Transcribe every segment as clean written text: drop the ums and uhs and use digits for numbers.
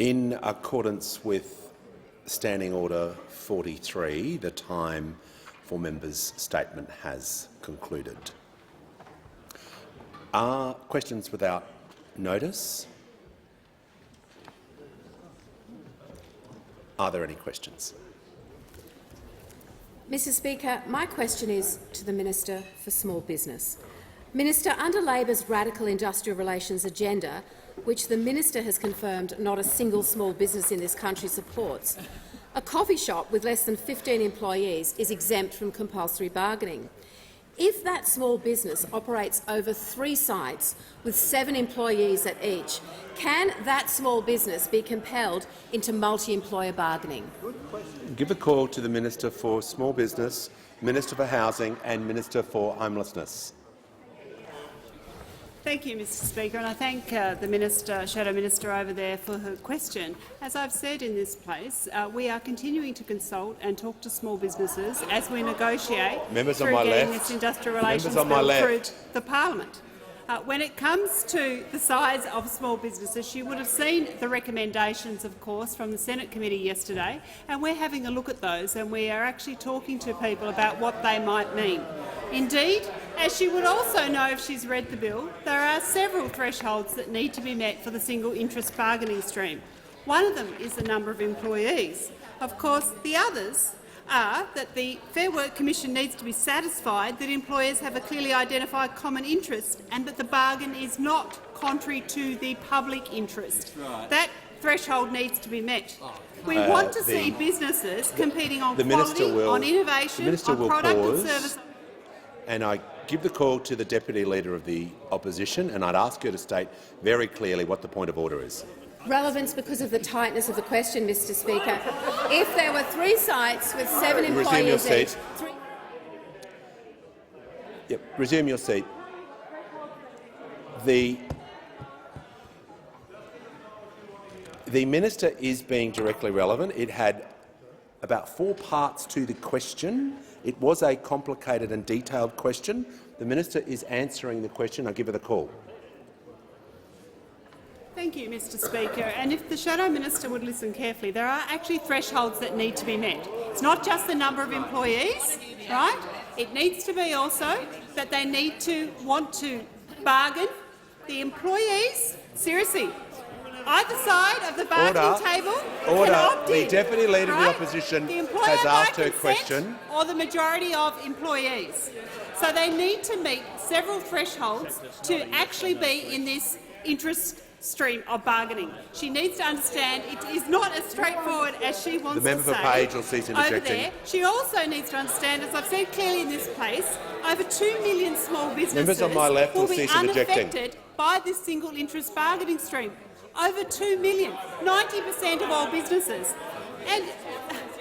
In accordance with Standing Order 43, the time for members' statement has concluded. Are questions without notice? Are there any questions? Mr Speaker, my question is to the Minister for Small Business. Minister, under Labor's radical industrial relations agenda, which the Minister has confirmed not a single small business in this country supports, a coffee shop with less than 15 employees is exempt from compulsory bargaining. If that small business operates over 3 sites with 7 employees at each, can that small business be compelled into multi-employer bargaining? Give a call to the Minister for Small Business, Minister for Housing and Minister for Homelessness. Thank you, Mr Speaker, and I thank the Shadow Minister over there for her question. As I've said in this place, we are continuing to consult and talk to small businesses as we negotiate through getting this industrial relations bill through the parliament. When it comes to the size of small businesses, you would have seen the recommendations, of course, from the Senate committee yesterday, and we're having a look at those, and we are actually talking to people about what they might mean. Indeed, as she would also know if she's read the bill, there are several thresholds that need to be met for the single interest bargaining stream. One of them is the number of employees. Of course, the others are that the Fair Work Commission needs to be satisfied that employers have a clearly identified common interest and that the bargain is not contrary to the public interest. Right. That threshold needs to be met. We want to see businesses competing on quality, on innovation, on product and service. And I give the call to the Deputy Leader of the Opposition, and I'd ask her to state very clearly what the point of order is. Relevance because of the tightness of the question, Mr Speaker. If there were 3 sites with 7 employees resume your seat. Yep, resume your seat. The Minister is being directly relevant. It had about 4 parts to the question. It was a complicated and detailed question. The Minister is answering the question. I'll give her the call. Thank you, Mr Speaker. And if the Shadow Minister would listen carefully, there are actually thresholds that need to be met. It's not just the number of employees, right? It needs to be also that they need to want to bargain. The employees, seriously, either side of the bargaining table can opt in. The Deputy Leader of the Opposition has asked her question. Or the majority of employees. So they need to meet several thresholds to actually be in this interest stream of bargaining. She needs to understand it is not as straightforward as she wants to say. The member for Page will cease interjecting. Over there. She also needs to understand, as I've said clearly in this place, over 2 million small businesses on my left will be unaffected by this single interest bargaining stream. Over 2 million, 90% of all businesses. And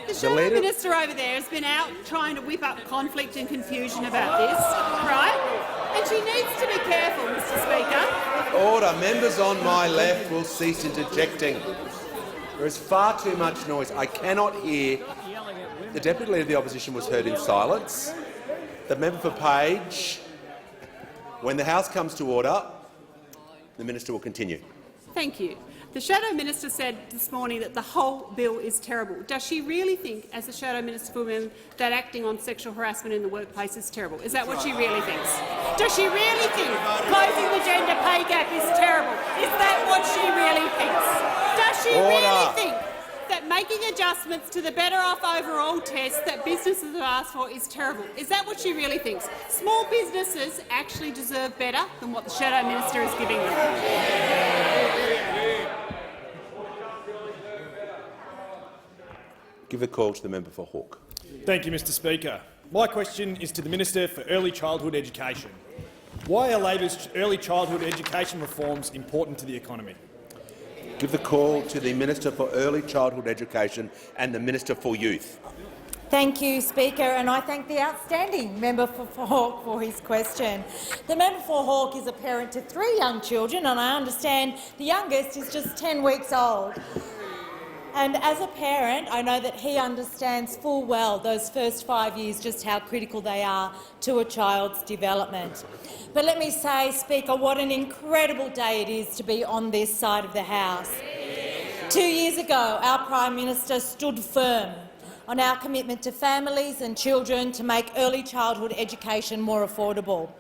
the Shadow Minister over there has been out trying to whip up conflict and confusion about this, right? And she needs to be careful, Mr Speaker. Order. Members on my left will cease interjecting. There is far too much noise. I cannot hear. The Deputy Leader of the Opposition was heard in silence. The member for Page. When the House comes to order, the Minister will continue. Thank you. The Shadow Minister said this morning that the whole bill is terrible. Does she really think, as the Shadow Minister for Women, that acting on sexual harassment in the workplace is terrible? Is that what she really thinks? Does she really think closing the gender pay gap is terrible? Is that what she really thinks? Does she really think that making adjustments to the Better Off Overall test that businesses have asked for is terrible? Is that what she really thinks? Small businesses actually deserve better than what the Shadow Minister is giving them. Give a call to the member for Hawke. Thank you, Mr Speaker. My question is to the Minister for Early Childhood Education. Why are Labor's early childhood education reforms important to the economy? Give the call to the Minister for Early Childhood Education and the Minister for Youth. Thank you, Speaker, and I thank the outstanding member for Hawke for his question. The member for Hawke is a parent to 3 young children, and I understand the youngest is just 10 weeks old. And as a parent, I know that he understands full well those first 5 years, just how critical they are to a child's development. But let me say, Speaker, what an incredible day it is to be on this side of the House. 2 years ago, our Prime Minister stood firm on our commitment to families and children to make early childhood education more affordable.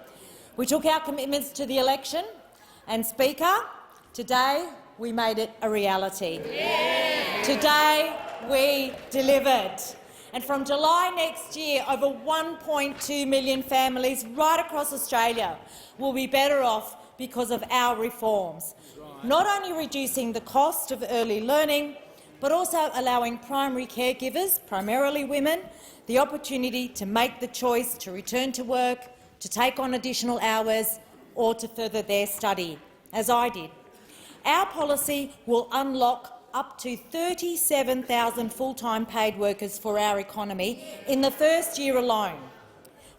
We took our commitments to the election, and, Speaker, today we made it a reality. Yeah. Today we delivered. And from July next year, over 1.2 million families right across Australia will be better off because of our reforms, not only reducing the cost of early learning, but also allowing primary caregivers, primarily women, the opportunity to make the choice to return to work, to take on additional hours or to further their study, as I did. Our policy will unlock up to 37,000 full-time paid workers for our economy in the first year alone.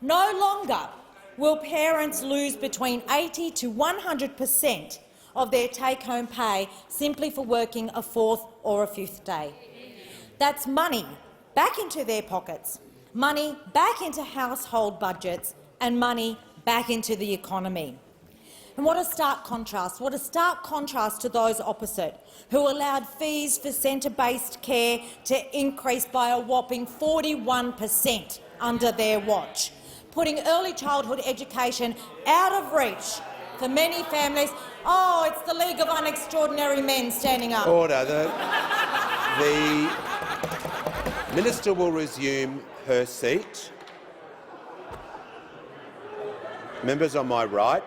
No longer will parents lose between 80 to 100% of their take-home pay simply for working a fourth or a fifth day. That's money back into their pockets, money back into household budgets and money back into the economy. And what a stark contrast, to those opposite, who allowed fees for centre-based care to increase by a whopping 41% under their watch, putting early childhood education out of reach for many families. Oh, it's the League of Unextraordinary Men standing up. Order. The minister will resume her seat. Members on my right.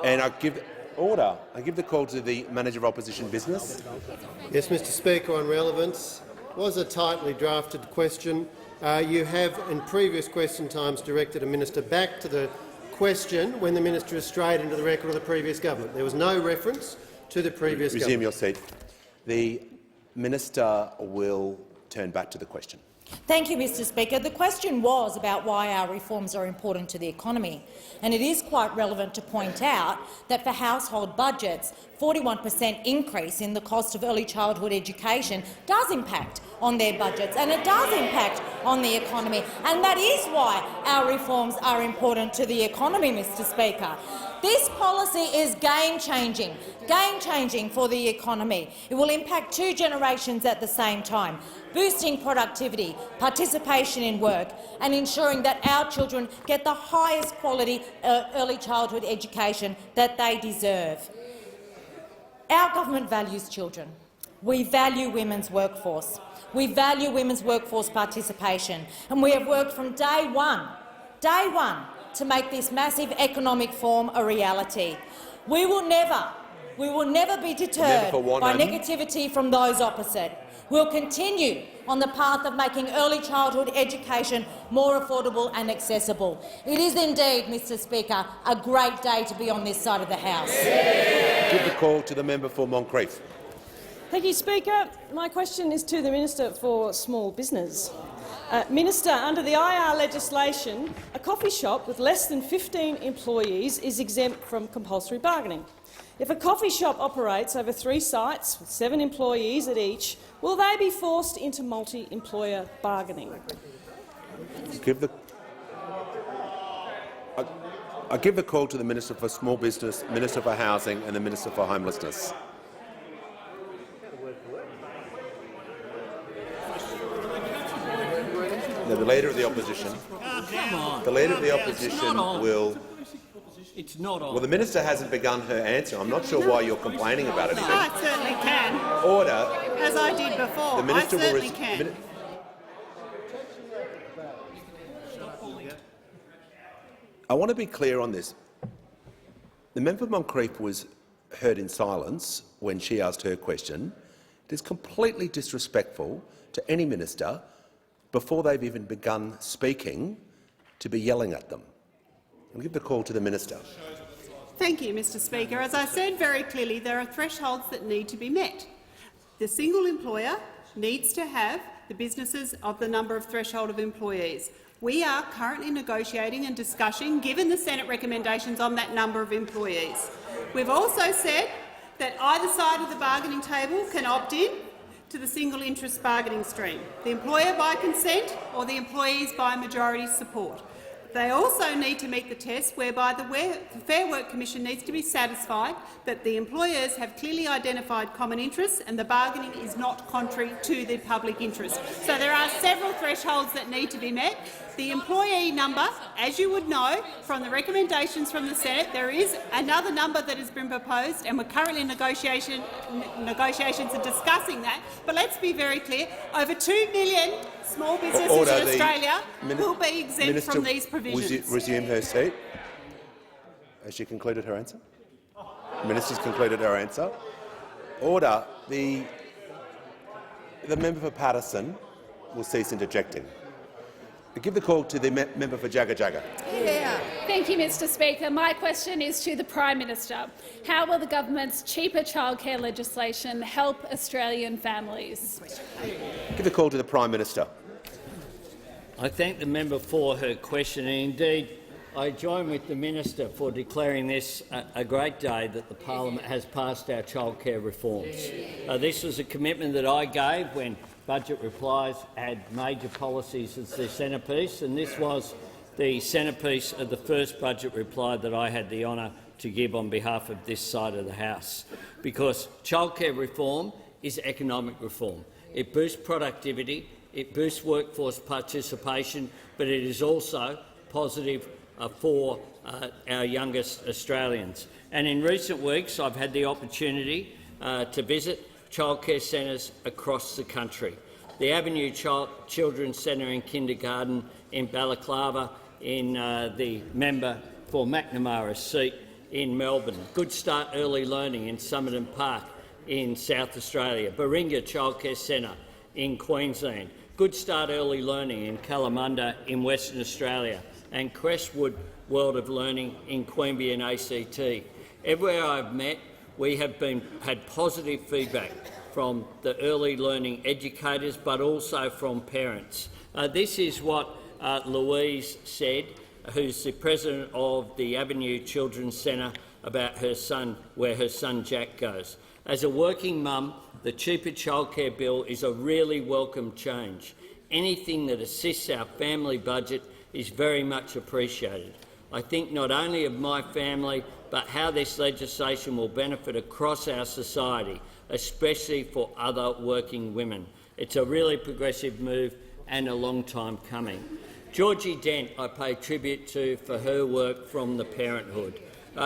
And I give the call to the Manager of Opposition Business. Yes, Mr Speaker, on relevance. It was a tightly drafted question. You have, in previous question times, directed a minister back to the question when the minister is strayed into the record of the previous government. There was no reference to the previous government. Resume your seat. The minister will turn back to the question. Thank you, Mr Speaker. The question was about why our reforms are important to the economy, and it is quite relevant to point out that for household budgets, 41% increase in the cost of early childhood education does impact on their budgets, and it does impact on the economy, and that is why our reforms are important to the economy, Mr Speaker. This policy is game-changing for the economy. It will impact 2 generations at the same time, boosting productivity, participation in work and ensuring that our children get the highest quality early childhood education that they deserve. Our government values children. We value women's workforce. We value women's workforce participation, and we have worked from day one, to make this massive economic reform a reality. We will never be deterred by negativity from those opposite. We'll continue on the path of making early childhood education more affordable and accessible. It is indeed, Mr Speaker, a great day to be on this side of the House. Give the call to the member for Moncrieff. Thank you, Speaker. My question is to the Minister for Small Business. Minister, under the IR legislation, a coffee shop with less than 15 employees is exempt from compulsory bargaining. If a coffee shop operates over 3 sites with 7 employees at each, will they be forced into multi-employer bargaining? I give the call to the Minister for Small Business, Minister for Housing and the Minister for Homelessness. The Leader of the Opposition. The Leader of the Opposition will. It's not on. Well, the minister hasn't begun her answer. I'm not sure why you're complaining about it. I certainly can. Order. As I did before. The minister I certainly can. I want to be clear on this. The member for Moncrieff was heard in silence when she asked her question. It is completely disrespectful to any minister before they've even begun speaking to be yelling at them. I'll give the call to the minister. Thank you, Mr Speaker. As I said very clearly, there are thresholds that need to be met. The single employer needs to have the businesses of the number of threshold of employees. We are currently negotiating and discussing, given the Senate recommendations on that number of employees. We've also said that either side of the bargaining table can opt in to the single interest bargaining stream, the employer by consent or the employees by majority support. They also need to meet the test whereby the Fair Work Commission needs to be satisfied that the employers have clearly identified common interests and the bargaining is not contrary to the public interest. So there are several thresholds that need to be met. The employee number, as you would know from the recommendations from the Senate, there is another number that has been proposed, and we're currently in negotiations and discussing that. But let's be very clear: over 2 million small businesses in Australia will be exempt from these provisions. Resume her seat. Has she concluded her answer? The minister's concluded her answer. Order. The member for Patterson will cease interjecting. Give the call to the member for Jagga Jagga. Thank you, Mr Speaker. My question is to the Prime Minister. How will the government's cheaper childcare legislation help Australian families? Give the call to the Prime Minister. I thank the member for her question, and indeed I join with the minister for declaring this a great day that the parliament has passed our childcare reforms. This was a commitment that I gave when Budget Replies had major policies as their centrepiece, and this was the centrepiece of the first budget reply that I had the honour to give on behalf of this side of the House. Because childcare reform is economic reform. It boosts productivity, it boosts workforce participation, but it is also positive for our youngest Australians. And in recent weeks I've had the opportunity to visit childcare centres across the country. The Avenue Children's Centre and Kindergarten in Balaclava, in the member for McNamara's seat in Melbourne, Good Start Early Learning in Somerton Park in South Australia, Baringa Childcare Centre in Queensland, Good Start Early Learning in Kalamunda in Western Australia, and Crestwood World of Learning in Queanbeyan and ACT. Everywhere I've met, we have had positive feedback from the early learning educators, but also from parents. This is what Louise said, who's the president of the Avenue Children's Centre, about her son, where her son Jack goes. As a working mum, the cheaper childcare bill is a really welcome change. Anything that assists our family budget is very much appreciated. I think not only of my family, but how this legislation will benefit across our society, especially for other working women. It's a really progressive move and a long time coming. Georgie Dent I pay tribute to for her work from the Parenthood.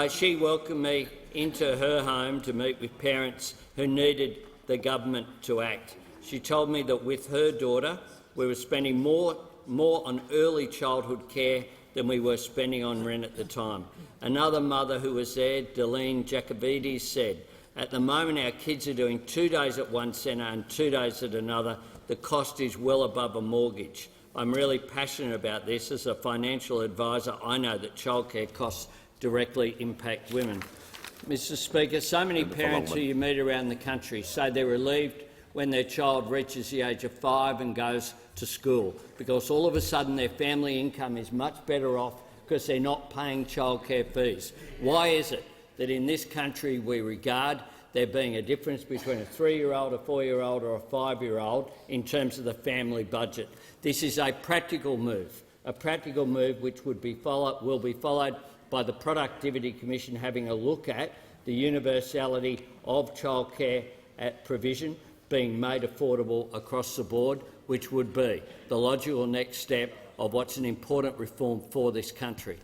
She welcomed me into her home to meet with parents who needed the government to act. She told me that with her daughter we were spending more on early childhood care than we were spending on rent at the time. Another mother who was there, Deline Jacobides, said, "At the moment our kids are doing 2 days at one centre and 2 days at another. The cost is well above a mortgage." I'm really passionate about this. As a financial advisor, I know that childcare costs directly impact women. Mr Speaker, so many parents who you meet around the country say they're relieved when their child reaches the age of 5 and goes to school, because all of a sudden their family income is much better off because they're not paying childcare fees. Why is it that in this country we regard there being a difference between a 3-year-old, a 4-year-old or a 5-year-old in terms of the family budget? This is a practical move which will be followed by the Productivity Commission having a look at the universality of childcare provision being made affordable across the board, which would be the logical next step of what's an important reform for this country.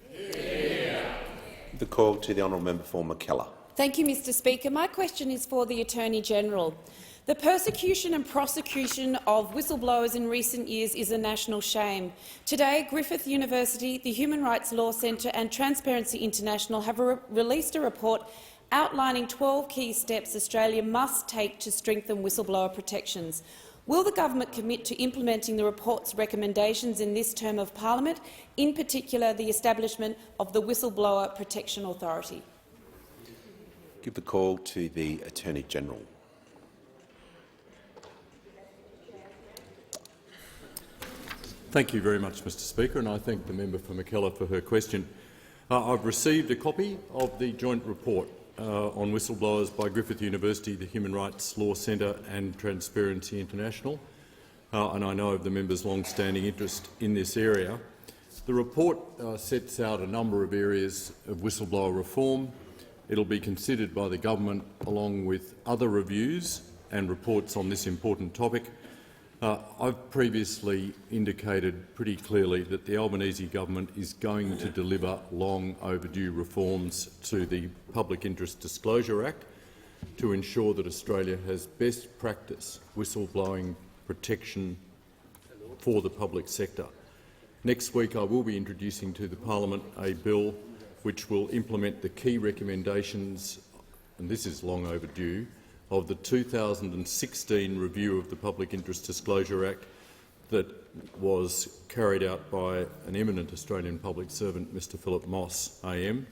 The call to the honourable member for McKellar. Thank you, Mr Speaker. My question is for the Attorney-General. The persecution and prosecution of whistleblowers in recent years is a national shame. Today, Griffith University, the Human Rights Law Centre and Transparency International have released a report outlining 12 key steps Australia must take to strengthen whistleblower protections. Will the government commit to implementing the report's recommendations in this term of parliament, in particular the establishment of the Whistleblower Protection Authority? Give the call to the Attorney-General. Thank you very much, Mr Speaker, and I thank the member for McKellar for her question. I've received a copy of the joint report on whistleblowers by Griffith University, the Human Rights Law Centre and Transparency International, and I know of the member's long-standing interest in this area. The report sets out a number of areas of whistleblower reform. It will be considered by the government along with other reviews and reports on this important topic. I've previously indicated pretty clearly that the Albanese government is going to deliver long overdue reforms to the Public Interest Disclosure Act to ensure that Australia has best practice whistleblowing protection for the public sector. Next week I will be introducing to the Parliament a bill which will implement the key recommendations, and this is long overdue, of the 2016 review of the Public Interest Disclosure Act that was carried out by an eminent Australian public servant, Mr Philip Moss AM.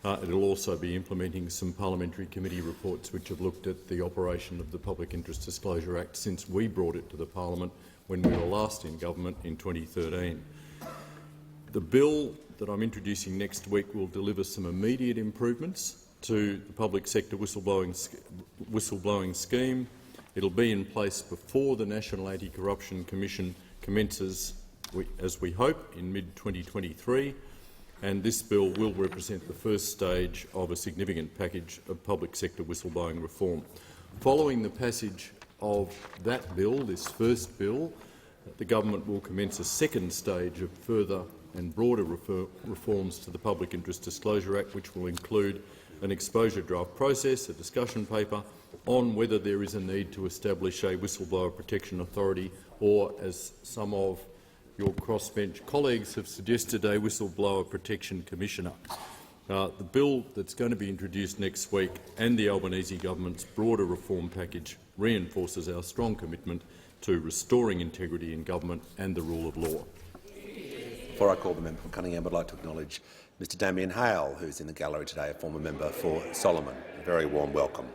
It will also be implementing some parliamentary committee reports which have looked at the operation of the Public Interest Disclosure Act since we brought it to the Parliament when we were last in government in 2013. The bill that I'm introducing next week will deliver some immediate improvements to the public sector whistleblowing scheme. It will be in place before the National Anti-Corruption Commission commences, as we hope, in mid-2023, and this bill will represent the first stage of a significant package of public sector whistleblowing reform. Following the passage of that bill, this first bill, the government will commence a second stage of further and broader reforms to the Public Interest Disclosure Act, which will include an exposure draft process, a discussion paper on whether there is a need to establish a whistleblower protection authority or, as some of your crossbench colleagues have suggested, a whistleblower protection commissioner. The bill that's going to be introduced next week and the Albanese government's broader reform package reinforces our strong commitment to restoring integrity in government and the rule of law. Before I call the member from Cunningham, I'd like to acknowledge Mr Damien Hale, who's in the gallery today, a former member for Solomon. A very warm welcome.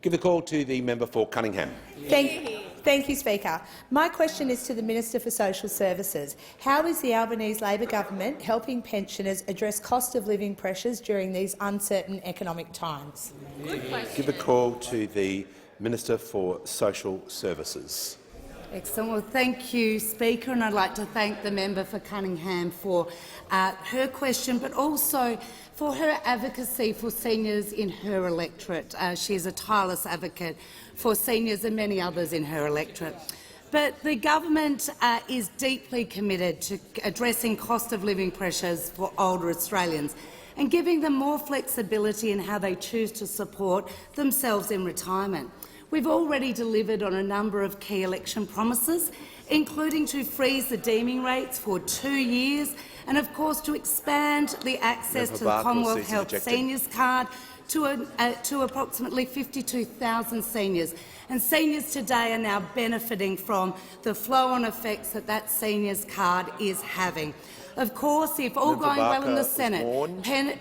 Give the call to the member for Cunningham. Thank you, Speaker. My question is to the Minister for Social Services. How is the Albanese Labor government helping pensioners address cost of living pressures during these uncertain economic times? Give the call to the Minister for Social Services. Excellent. Well, thank you, Speaker, and I'd like to thank the member for Cunningham for her question, but also for her advocacy for seniors in her electorate. She is a tireless advocate for seniors and many others in her electorate. But the government is deeply committed to addressing cost of living pressures for older Australians and giving them more flexibility in how they choose to support themselves in retirement. We've already delivered on a number of key election promises, including to freeze the deeming rates for 2 years and, of course, to expand the access to the Commonwealth Health Seniors Card to approximately 52,000 seniors. And seniors today are now benefiting from the flow-on effects that seniors card is having. Of course, if all going well in the Senate,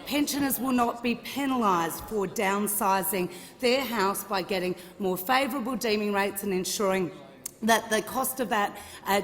pensioners will not be penalised for downsizing their house by getting more favourable deeming rates and ensuring that the cost of that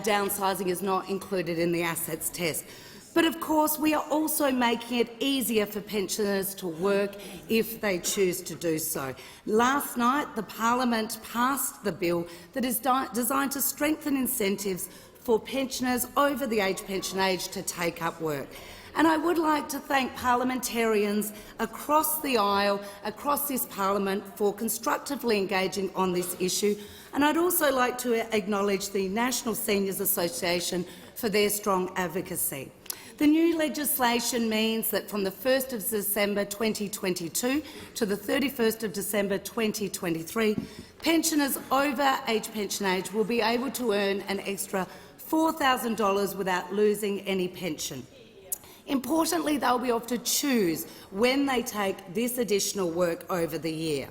downsizing is not included in the assets test. But of course, we are also making it easier for pensioners to work if they choose to do so. Last night, the Parliament passed the bill that is designed to strengthen incentives for pensioners over the pension age to take up work. And I would like to thank parliamentarians across the aisle, across this parliament, for constructively engaging on this issue. And I'd also like to acknowledge the National Seniors Association for their strong advocacy. The new legislation means that from the 1st of December 2022 to the 31st of December 2023, pensioners over pension age will be able to earn an extra $4,000 without losing any pension. Importantly, they'll be able to choose when they take this additional work over the year.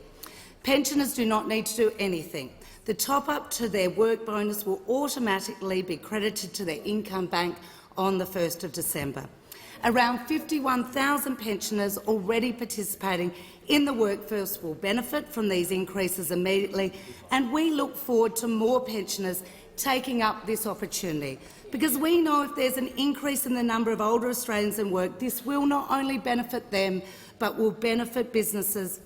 Pensioners do not need to do anything. The top-up to their work bonus will automatically be credited to their income bank on the 1st of December. Around 51,000 pensioners already participating in the workforce will benefit from these increases immediately, and we look forward to more pensioners taking up this opportunity, because we know if there's an increase in the number of older Australians in work, this will not only benefit them but will benefit businesses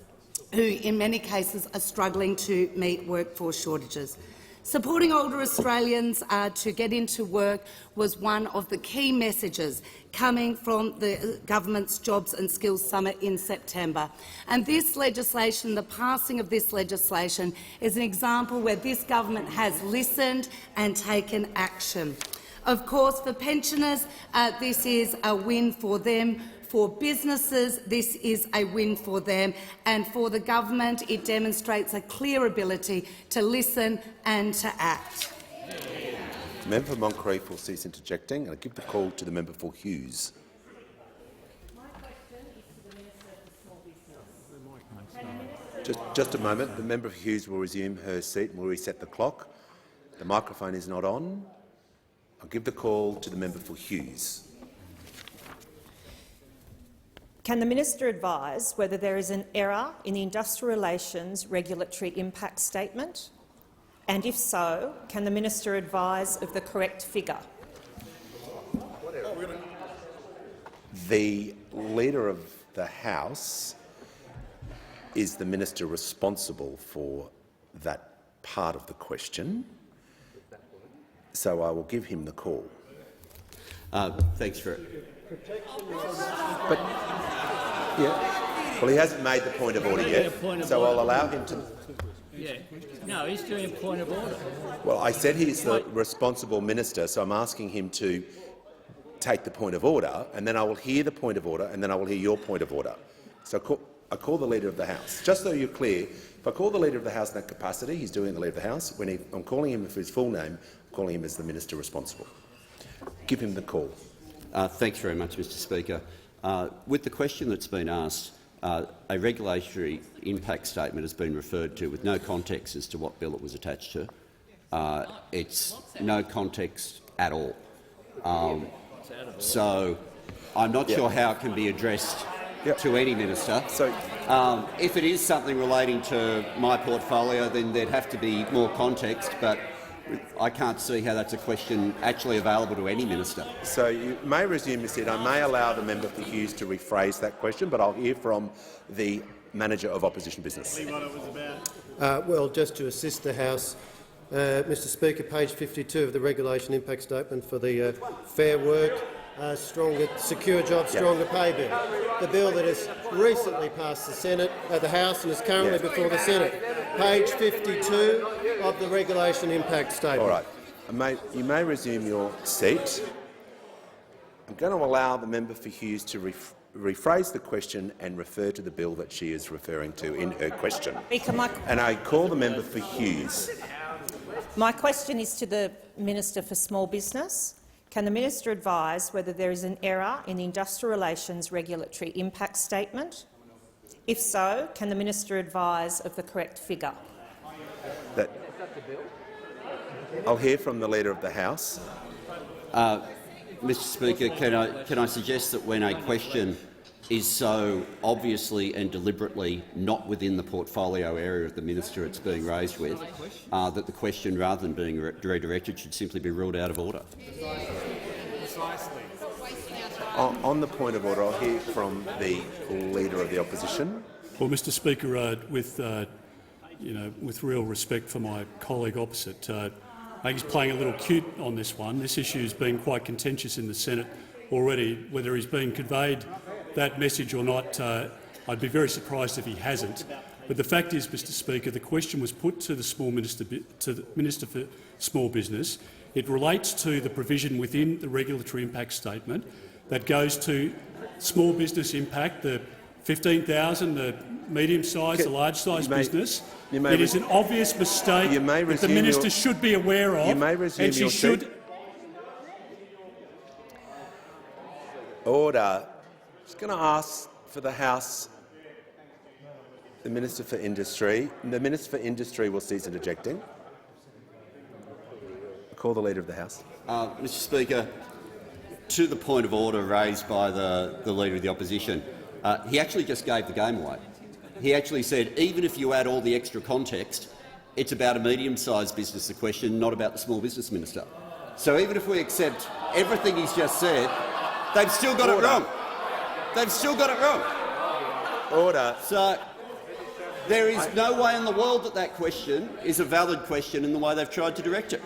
who in many cases are struggling to meet workforce shortages. Supporting older Australians to get into work was one of the key messages coming from the government's Jobs and Skills Summit in September. And this legislation, the passing of this legislation, is an example where this government has listened and taken action. Of course, for pensioners, this is a win for them. For businesses, this is a win for them, and for the government, it demonstrates a clear ability to listen and to act. The member for Moncrieff will cease interjecting, and I give the call to the member for Hughes. Just a moment. The member for Hughes will resume her seat and will reset the clock. The microphone is not on. I'll give the call to the member for Hughes. Can the minister advise whether there is an error in the Industrial Relations Regulatory Impact Statement? And if so, can the minister advise of the correct figure? The Leader of the House is the minister responsible for that part of the question, so I will give him the call. Thanks for it. But, yeah. Well, he hasn't made the point of order yet, so I'll allow him to. Yeah. No, he's doing a point of order. Well, I said he's the responsible minister, so I'm asking him to take the point of order, and then I will hear the point of order, and then I will hear your point of order. So I call the Leader of the House. Just so you're clear, if I call the Leader of the House in that capacity, he's doing the Leader of the House. When I'm calling him for his full name, I'm calling him as the minister responsible. Give him the call. Thanks very much, Mr Speaker. With the question that's been asked, a regulatory impact statement has been referred to with no context as to what bill it was attached to. It's no context at all. So I'm not sure how it can be addressed to any minister. So, if it is something relating to my portfolio, then there'd have to be more context, but I can't see how that's a question actually available to any minister. So you may resume your seat. I may allow the member for Hughes to rephrase that question, but I'll hear from the Manager of Opposition Business. Well, just to assist the House, Mr Speaker, page 52 of the Regulation Impact Statement for the Fair Work, Stronger, Secure Jobs, Stronger Pay Bill, the bill that has recently passed the House and is currently before the Senate. Page 52 of the Regulation Impact Statement. All right. You may resume your seat. I'm going to allow the member for Hughes to rephrase the question and refer to the bill that she is referring to in her question. And I call the member for Hughes. My question is to the Minister for Small Business. Can the minister advise whether there is an error in the Industrial Relations Regulatory Impact Statement? If so, can the minister advise of the correct figure? I'll hear from the Leader of the House. Mr Speaker, can I suggest that when a question is so obviously and deliberately not within the portfolio area of the minister it's being raised with, that the question, rather than being redirected, should simply be ruled out of order? On the point of order, I'll hear from the Leader of the Opposition. Well, Mr Speaker, with real respect for my colleague opposite, I think he's playing a little cute on this one. This issue has been quite contentious in the Senate already. Whether he's been conveyed that message or not, I'd be very surprised if he hasn't. But the fact is, Mr Speaker, the question was put to the Minister for Small Business. It relates to the provision within the Regulatory Impact Statement that goes to small business impact, the 15,000, the medium-sized, the large-sized business. It is an obvious mistake that the minister should be aware of, and she should. Order. I'm just going to ask for the House, the Minister for Industry. The Minister for Industry will cease interjecting. I call the Leader of the House. Mr Speaker, to the point of order raised by the Leader of the Opposition, he actually just gave the game away. He actually said, even if you add all the extra context, it's about a medium-sized business, the question, not about the small business minister. So even if we accept everything he's just said, they've still got it wrong. They've still got it wrong. Order. So There is no way in the world that that question is a valid question in the way they've tried to direct it.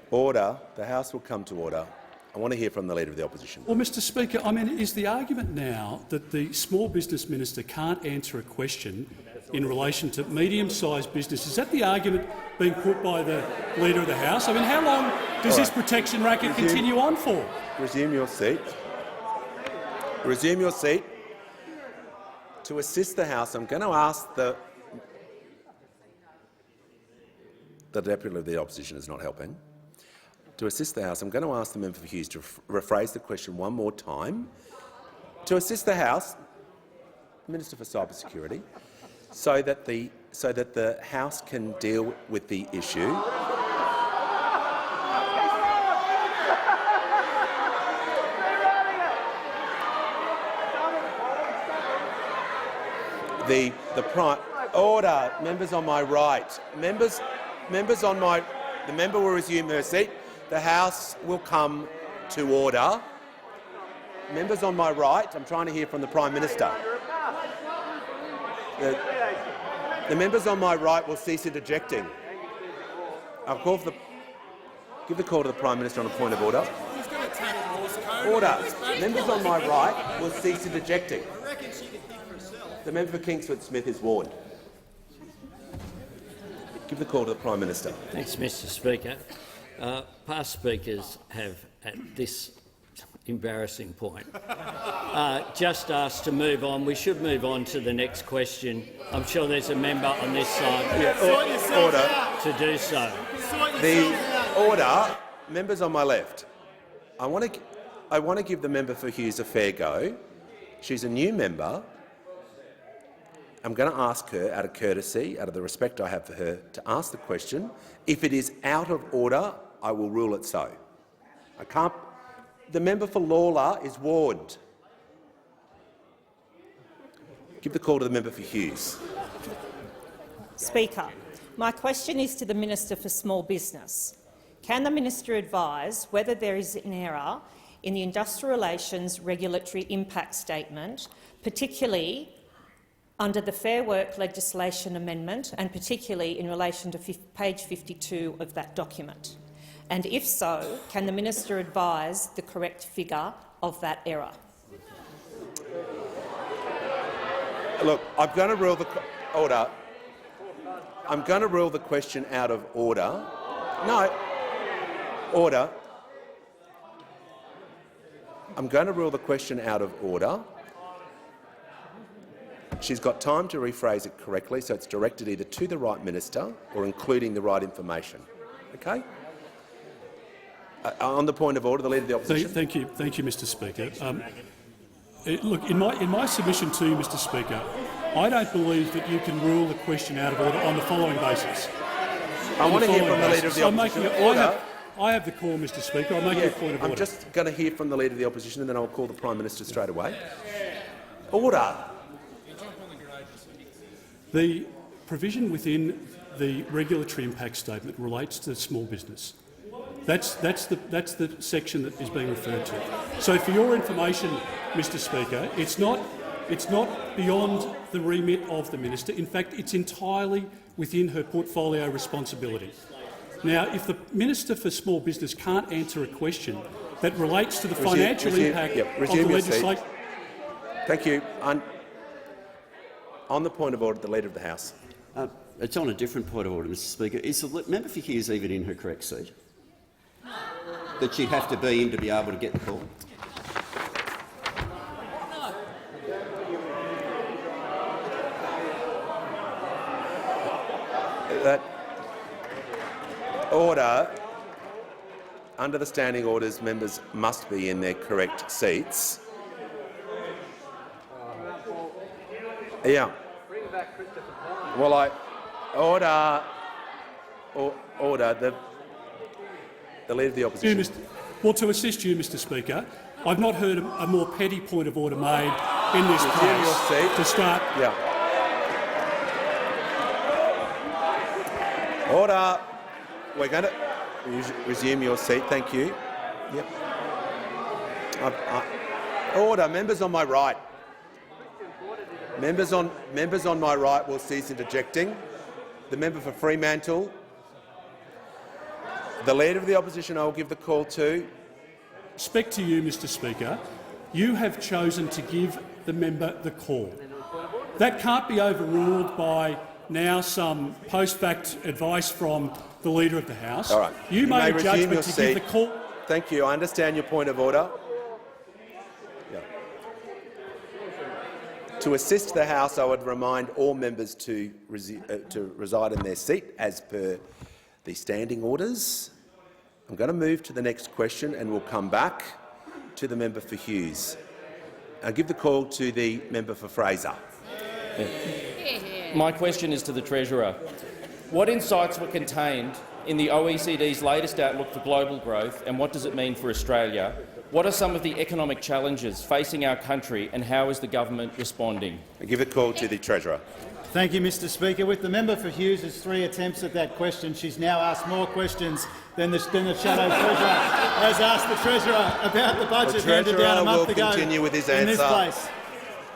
Order. The House will come to order. I want to hear from the Leader of the Opposition. Well, Mr Speaker, I mean, is the argument now that the Small Business Minister can't answer a question in relation to medium-sized business? Is that the argument being put by the Leader of the House? I mean, how long does this protection racket continue on for? Resume your seat. Resume your seat. To assist the House, I'm going to ask the Deputy Leader of the Opposition is not helping. To assist the House, I'm going to ask the member for Hughes to rephrase the question one more time. To assist the House, Minister for Cyber Security, so that the House can deal with the issue. Order. Members on my right. Members on my. The member will resume her seat. The House will come to order. Members on my right. I'm trying to hear from the Prime Minister. The members on my right will cease interjecting. I'll give the call to the Prime Minister on a point of order. Order. Members on my right will cease interjecting. The member for Kingsford Smith is warned. Give the call to the Prime Minister. Thanks, Mr Speaker. Past speakers have, at this embarrassing point, just asked to move on. We should move on to the next question. I'm sure there's a member on this side to do so. The order. Members on my left. I want to give the member for Hughes a fair go. She's a new member. I'm going to ask her, out of courtesy, out of the respect I have for her, to ask the question. If it is out of order, I will rule it so. I can't. The member for Lawler is warned. Give the call to the member for Hughes. Speaker, my question is to the Minister for Small Business. Can the minister advise whether there is an error in the Industrial Relations Regulatory Impact Statement, particularly under the Fair Work legislation amendment and particularly in relation to page 52 of that document? And if so, can the minister advise the correct figure of that error? Look, I'm going to rule the order. I'm going to rule the question out of order. No. Order. I'm going to rule the question out of order. She's got time to rephrase it correctly, so it's directed either to the right minister or including the right information. Okay? On the point of order, the Leader of the Opposition. Thank you, Mr Speaker. Look, in my submission to you, Mr Speaker, I don't believe that you can rule the question out of order on the following basis. I want to hear from the Leader of the Opposition. I have the call, Mr Speaker. I'm making a point of order. I'm just going to hear from the Leader of the Opposition and then I'll call the Prime Minister straight away. Order. The provision within the regulatory impact statement relates to small business. That's the section that is being referred to. So, for your information, Mr Speaker, it's not beyond the remit of the minister. In fact, it's entirely within her portfolio responsibility. Now, if the Minister for Small Business can't answer a question that relates to the financial impact of the legislation— Thank you. On the point of order, the Leader of the House. It's on a different point of order, Mr Speaker. Is the member for Hughes even in her correct seat? That she'd have to be in to be able to get the call? That order, under the standing orders, members must be in their correct seats. Yeah. Well, order. The Leader of the Opposition. Well, to assist you, Mr Speaker, I've not heard a more petty point of order made in this place to start. Yeah. Order. We're going to resume your seat. Thank you. Yep. Order. Members on my right. Members on my right will cease interjecting. The member for Fremantle. The Leader of the Opposition I will give the call to. Respect to you, Mr Speaker. You have chosen to give the member the call. That can't be overruled by now some post-fact advice from the Leader of the House. All right. You made a judgment to give the call. Thank you. I understand your point of order. Yeah. To assist the House, I would remind all members to reside in their seat as per the standing orders. I'm going to move to the next question and we'll come back to the member for Hughes. I'll give the call to the member for Fraser. My question is to the Treasurer. What insights were contained in the OECD's latest outlook for global growth, and what does it mean for Australia? What are some of the economic challenges facing our country, and how is the government responding? I give a call to the Treasurer. Thank you, Mr Speaker. With the member for Hughes' 3 attempts at that question, she's now asked more questions than the Shadow Treasurer has asked the Treasurer about the budget handed down a month ago continue with his in this answer. place.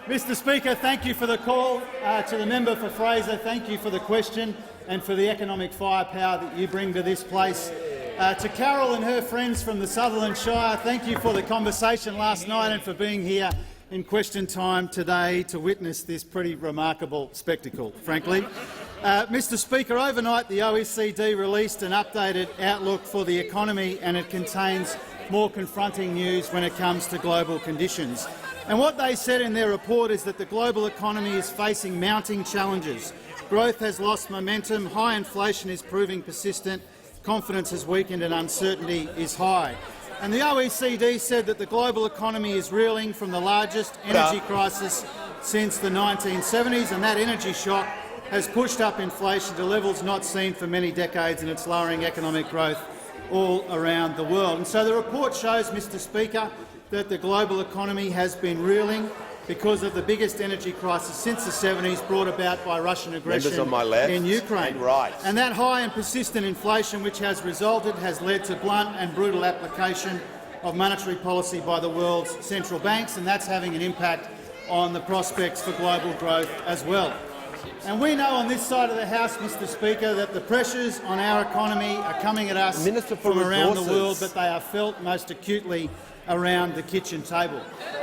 Mr Speaker, thank you for the call. To the member for Fraser, thank you for the question and for the economic firepower that you bring to this place. To Carol and her friends from the Sutherland Shire, thank you for the conversation last night and for being here in question time today to witness this pretty remarkable spectacle, frankly. Mr Speaker, overnight the OECD released an updated outlook for the economy, and it contains more confronting news when it comes to global conditions. And what they said in their report is that the global economy is facing mounting challenges. Growth has lost momentum, high inflation is proving persistent, confidence has weakened and uncertainty is high. And the OECD said that the global economy is reeling from the largest energy crisis since the 1970s, and that energy shock has pushed up inflation to levels not seen for many decades, and it's lowering economic growth all around the world. And so the report shows, Mr Speaker, that the global economy has been reeling because of the biggest energy crisis since the 70s, brought about by Russian aggression on my left in Ukraine. and right. And that high and persistent inflation which has led to blunt and brutal application of monetary policy by the world's central banks, and that's having an impact on the prospects for global growth as well. And we know on this side of the House, Mr Speaker, that the pressures on our economy are coming at us from around the world, but they are felt most acutely around the kitchen table.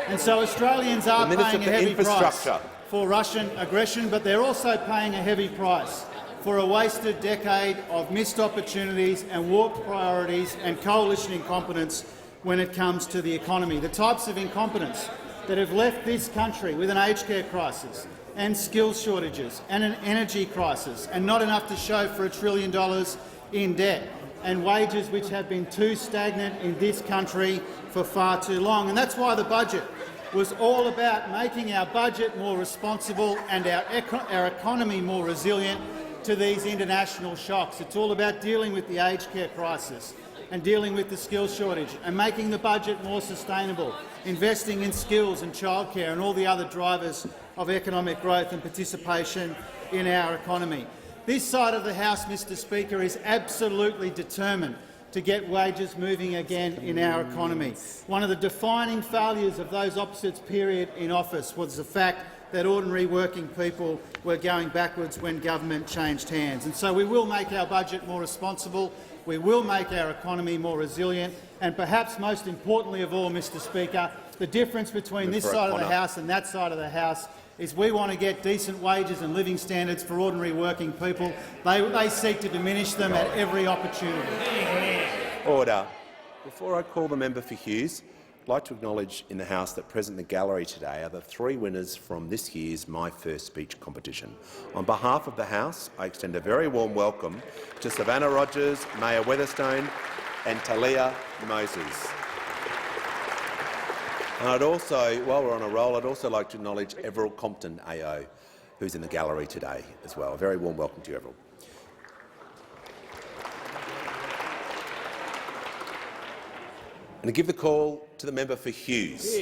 And so Australians are paying a heavy price for Russian aggression, but they're also paying a heavy price for a wasted decade of missed opportunities and warped priorities and coalition incompetence when it comes to the economy. The types of incompetence that have left this country with an aged care crisis and skills shortages and an energy crisis and not enough to show for $1 trillion in debt, and wages which have been too stagnant in this country for far too long. And that's why the budget was all about making our budget more responsible and our economy more resilient to these international shocks. It's all about dealing with the aged care crisis and dealing with the skills shortage and making the budget more sustainable, investing in skills and childcare and all the other drivers of economic growth and participation in our economy. This side of the House, Mr Speaker, is absolutely determined to get wages moving again in our economy. One of the defining failures of those opposites period in office was the fact that ordinary working people were going backwards when government changed hands. And so we will make our budget more responsible, we will make our economy more resilient, and perhaps most importantly of all, Mr Speaker, the difference between this side of the House and that side of the House is we want to get decent wages and living standards for ordinary working people. They seek to diminish them at every opportunity. Order. Before I call the member for Hughes, I'd like to acknowledge in the House that present in the gallery today are the 3 winners from this year's My First Speech competition. On behalf of the House, I extend a very warm welcome to Savannah Rogers, Maya Weatherstone and Talia Moses. And I'd also, while we're on a roll, I'd also like to acknowledge Everil Compton AO, who's in the gallery today as well. A very warm welcome to you, Everil. And to give the call to the member for Hughes.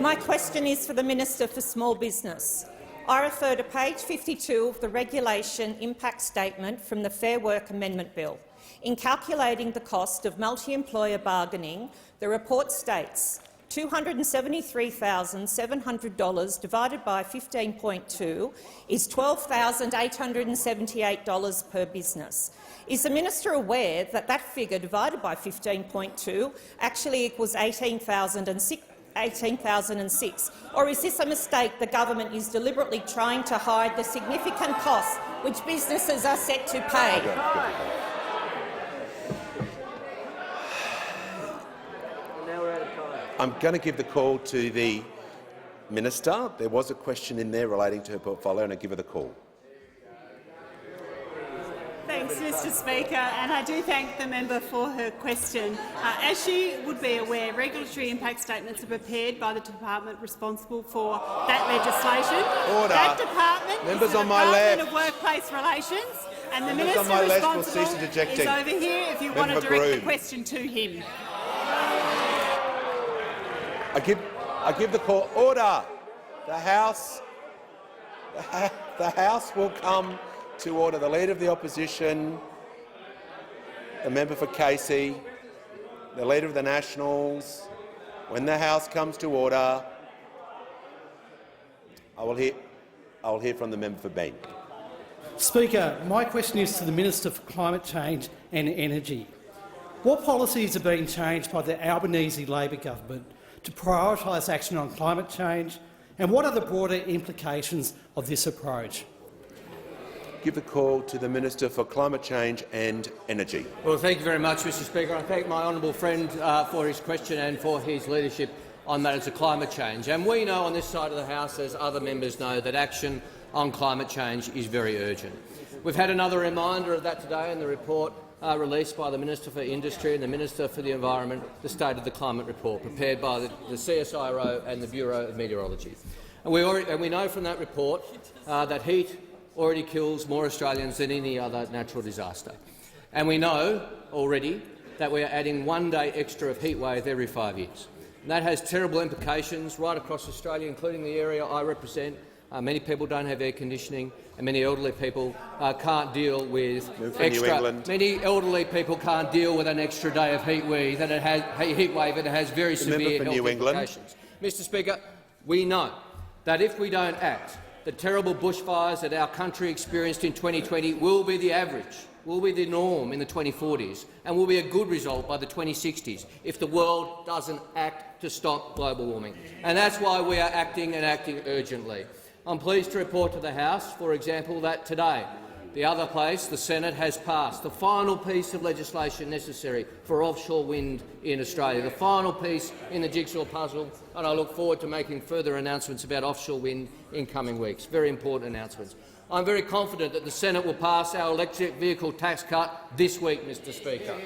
My question is for the Minister for Small Business. I refer to page 52 of the Regulation Impact Statement from the Fair Work Amendment Bill. In calculating the cost of multi-employer bargaining, the report states $273,700 divided by 15.2 is $12,878 per business. Is the minister aware that that figure divided by 15.2 actually equals 18,006, or is this a mistake the government is deliberately trying to hide the significant costs which businesses are set to pay? I'm going to give the call to the minister. There was a question in there relating to her portfolio, and I'll give her the call. Thanks, Mr Speaker, and I do thank the member for her question. As she would be aware, regulatory impact statements are prepared by the department responsible for that legislation. Order. That department Members is the on my Department left. of Workplace Relations, and the Members minister on my left will responsible cease interjecting. is over here if you want to Member direct the Groom. question to him. I give the call. Order. The House will come to order. The Leader of the Opposition, the member for Casey, the Leader of the Nationals. When the House comes to order, I will hear from the member for Bank. Speaker, my question is to the Minister for Climate Change and Energy. What policies are being changed by the Albanese Labor government to prioritise action on climate change, and what are the broader implications of this approach? Give the call to the Minister for Climate Change and Energy. Well, thank you very much, Mr Speaker. I thank my honourable friend for his question and for his leadership on matters of climate change. And we know on this side of the House, as other members know, that action on climate change is very urgent. We've had another reminder of that today in the report released by the Minister for Industry and the Minister for the Environment, the State of the Climate Report, prepared by the CSIRO and the Bureau of Meteorology. And we know from that report that heat already kills more Australians than any other natural disaster. And we know already that we are adding 1 day extra of heatwave every 5 years. And that has terrible implications right across Australia, including the area I represent. Many people don't have air conditioning, and many elderly people can't deal with Many elderly people can't deal with an extra day of heatwave, and it has very severe health implications. Mr Speaker, we know that if we don't act, the terrible bushfires that our country experienced in 2020 will be the average, will be the norm in the 2040s, and will be a good result by the 2060s if the world doesn't act to stop global warming. And that's why we are acting and acting urgently. I'm pleased to report to the House, for example, that today the other place, the Senate, has passed the final piece of legislation necessary for offshore wind in Australia, the final piece in the jigsaw puzzle, and I look forward to making further announcements about offshore wind in coming weeks. Very important announcements. I'm very confident that the Senate will pass our electric vehicle tax cut this week, Mr Speaker.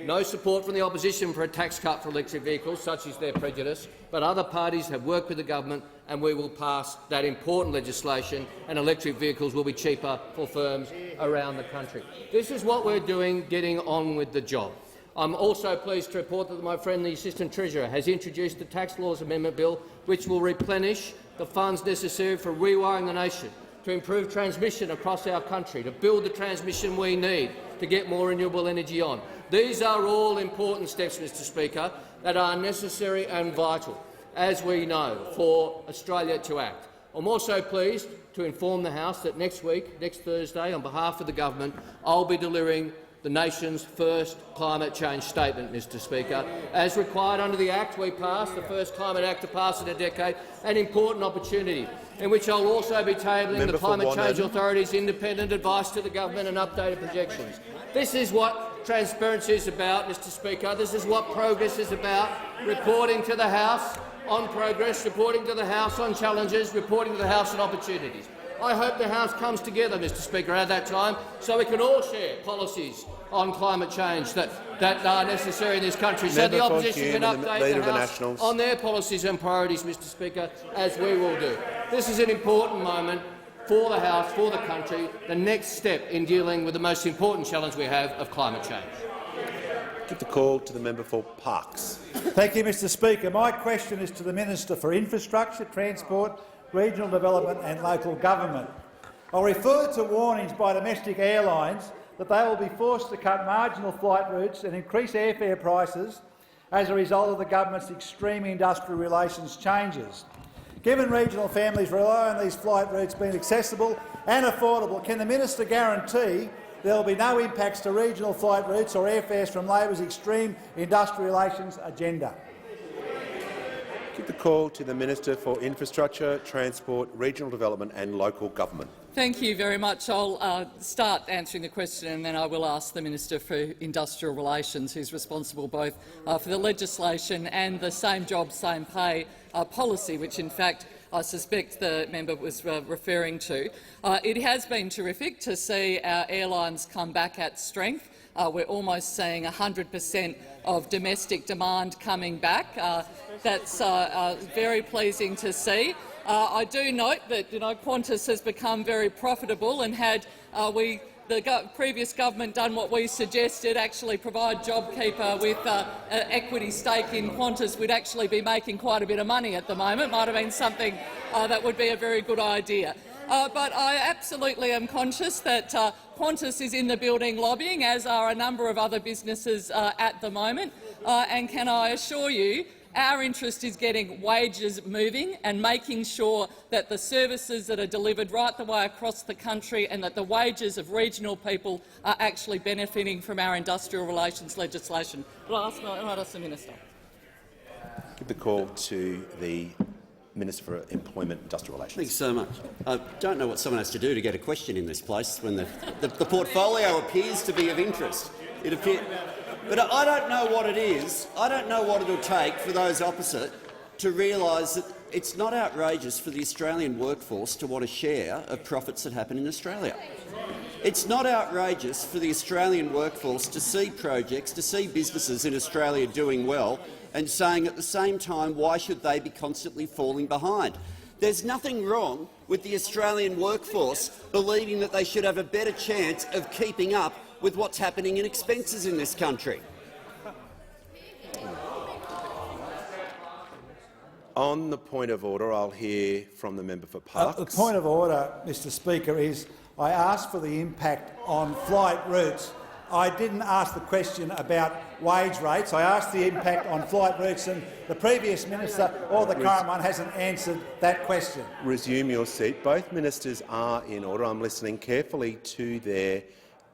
No support from the opposition for a tax cut for electric vehicles, such is their prejudice, but other parties have worked with the government and we will pass that important legislation, and electric vehicles will be cheaper for firms around the country. This is what we're doing, getting on with the job. I'm also pleased to report that my friend the Assistant Treasurer has introduced the Tax Laws Amendment Bill, which will replenish the funds necessary for rewiring the nation, to improve transmission across our country, to build the transmission we need to get more renewable energy on. These are all important steps, Mr Speaker, that are necessary and vital, as we know, for Australia to act. I'm also pleased to inform the House that next week, next Thursday, on behalf of the government, I'll be delivering the nation's first climate change statement, Mr Speaker. As required under the Act we passed, the first Climate Act to pass in a decade, an important opportunity in which I'll also be tabling the Climate Change Authority's independent advice to the government and updated projections. This is what transparency is about, Mr Speaker. This is what progress is about, reporting to the House on progress, reporting to the House on challenges, reporting to the House on opportunities. I hope the House comes together, Mr Speaker, at that time so we can all share policies on climate change that are necessary in this country, so the opposition can update the House on their policies and priorities, Mr Speaker, as we will do. This is an important moment for the House, for the country, the next step in dealing with the most important challenge we have of climate change. Give the call to the member for Parkes. Thank you, Mr Speaker. My question is to the Minister for Infrastructure, Transport, Regional Development and Local Government. I'll refer to warnings by domestic airlines that they will be forced to cut marginal flight routes and increase airfare prices as a result of the government's extreme industrial relations changes. Given regional families rely on these flight routes being accessible and affordable, can the minister guarantee there will be no impacts to regional flight routes or airfares from Labor's extreme industrial relations agenda? Give the call to the Minister for Infrastructure, Transport, Regional Development and Local Government. Thank you very much. I'll start answering the question and then I will ask the Minister for Industrial Relations, who is responsible both for the legislation and the same job, same pay policy, which in fact I suspect the member was referring to. It has been terrific to see our airlines come back at strength. We're almost seeing 100% of domestic demand coming back. That's very pleasing to see. I do note that Qantas has become very profitable, and had the previous government done what we suggested, actually provide JobKeeper with an equity stake in Qantas, we'd actually be making quite a bit of money at the moment. Might have been something that would be a very good idea. But I absolutely am conscious that Qantas is in the building lobbying, as are a number of other businesses at the moment. And can I assure you, our interest is getting wages moving and making sure that the services that are delivered right the way across the country and that the wages of regional people are actually benefiting from our industrial relations legislation. I'll ask the Minister. Give the call to the Minister for Employment and Industrial Relations. Thanks so much. I don't know what someone has to do to get a question in this place when the portfolio appears to be of interest. But I don't know what it is. I don't know what it'll take for those opposite to realise that it's not outrageous for the Australian workforce to want a share of profits that happen in Australia. It's not outrageous for the Australian workforce to see projects, to see businesses in Australia doing well and saying at the same time, why should they be constantly falling behind? There's nothing wrong with the Australian workforce believing that they should have a better chance of keeping up with what's happening in expenses in this country. On the point of order, I'll hear from the member for Parkes. The point of order, Mr Speaker, is I asked for the impact on flight routes. I didn't ask the question about wage rates. I asked the impact on flight routes, and the previous minister or the current one hasn't answered that question. Resume your seat. Both ministers are in order. I'm listening carefully to their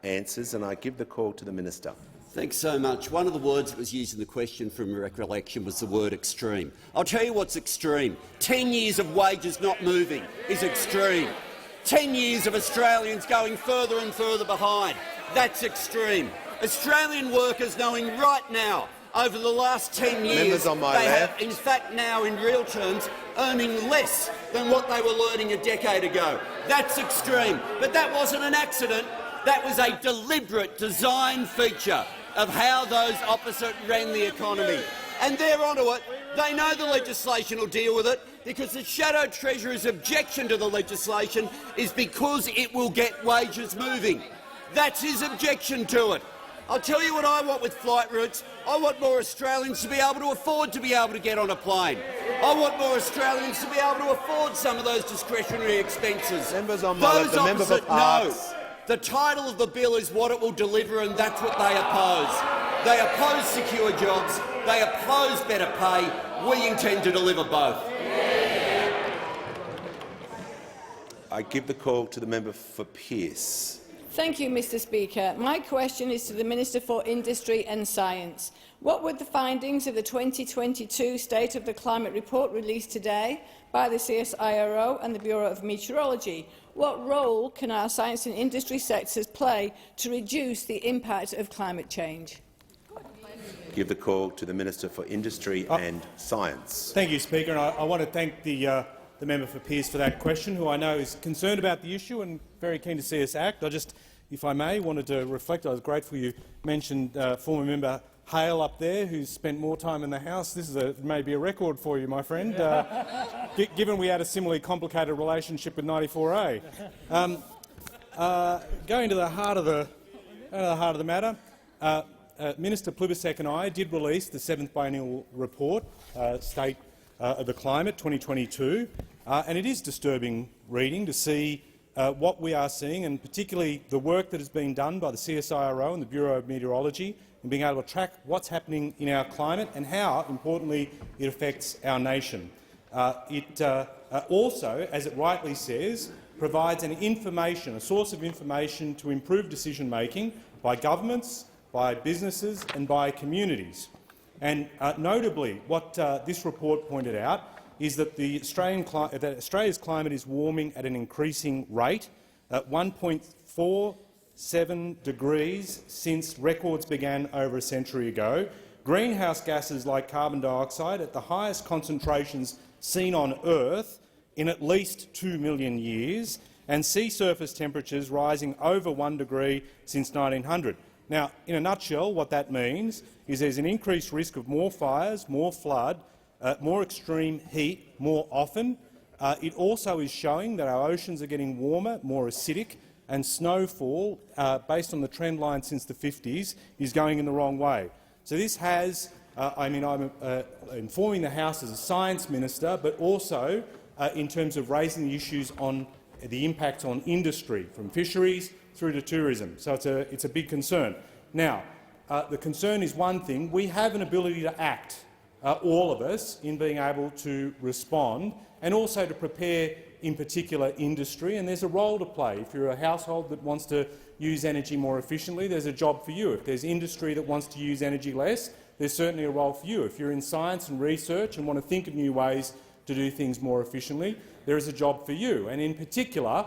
answers, and I give the call to the minister. Thanks so much. One of the words that was used in the question from recollection was the word extreme. I'll tell you what's extreme. 10 years of wages not moving is extreme. 10 years of Australians going further and further behind. That's extreme. Australian workers knowing right now, over the last 10 years, they have, in fact now in real terms, earning less than what they were earning a decade ago. That's extreme. But that wasn't an accident. That was a deliberate design feature of how those opposite ran the economy. And they're onto it. They know the legislation will deal with it, because the Shadow Treasurer's objection to the legislation is because it will get wages moving. That's his objection to it. I'll tell you what I want with flight routes. I want more Australians to be able to afford to be able to get on a plane. I want more Australians to be able to afford some of those discretionary expenses. Members on my left, the member for Parkes. The title of the bill is what it will deliver, and that's what they oppose. They oppose secure jobs. They oppose better pay. We intend to deliver both. I give the call to the member for Pearce. Thank you, Mr Speaker. My question is to the Minister for Industry and Science. What were the findings of the 2022 State of the Climate report released today by the CSIRO and the Bureau of Meteorology? What role can our science and industry sectors play to reduce the impact of climate change? Give the call to the Minister for Industry and Science. Thank you, Speaker. And I want to thank the member for Pearce for that question, who I know is concerned about the issue and very keen to see us act. I just, if I may, wanted to reflect. I was grateful you mentioned former member Hale up there, who's spent more time in the House. This is maybe a record for you, my friend, given we had a similarly complicated relationship with 94A. Going to the heart of the matter, Minister Plibersek and I did release the 7th biennial report, State of the Climate 2022, and it is disturbing reading to see what we are seeing, and particularly the work that has been done by the CSIRO and the Bureau of Meteorology in being able to track what's happening in our climate and how, importantly, it affects our nation. It also, as it rightly says, provides a source of information to improve decision-making by governments, by businesses and by communities. And notably, what this report pointed out is that Australia's climate is warming at an increasing rate, at 1.47 degrees since records began over a century ago. Greenhouse gases like carbon dioxide at the highest concentrations seen on Earth in at least 2 million years, and sea surface temperatures rising over 1 degree since 1900. Now, in a nutshell, what that means is there's an increased risk of more fires, more flood, more extreme heat more often. It also is showing that our oceans are getting warmer, more acidic, and snowfall, based on the trend line since the 50s, is going in the wrong way. So this has, I'm informing the House as a science minister, but also in terms of raising the issues on the impact on industry, from fisheries through to tourism. So it's a big concern. Now, the concern is one thing. We have an ability to act, all of us, in being able to respond and also to prepare, in particular, industry. And there's a role to play. If you're a household that wants to use energy more efficiently, there's a job for you. If there's industry that wants to use energy less, there's certainly a role for you. If you're in science and research and want to think of new ways to do things more efficiently, there is a job for you. And in particular,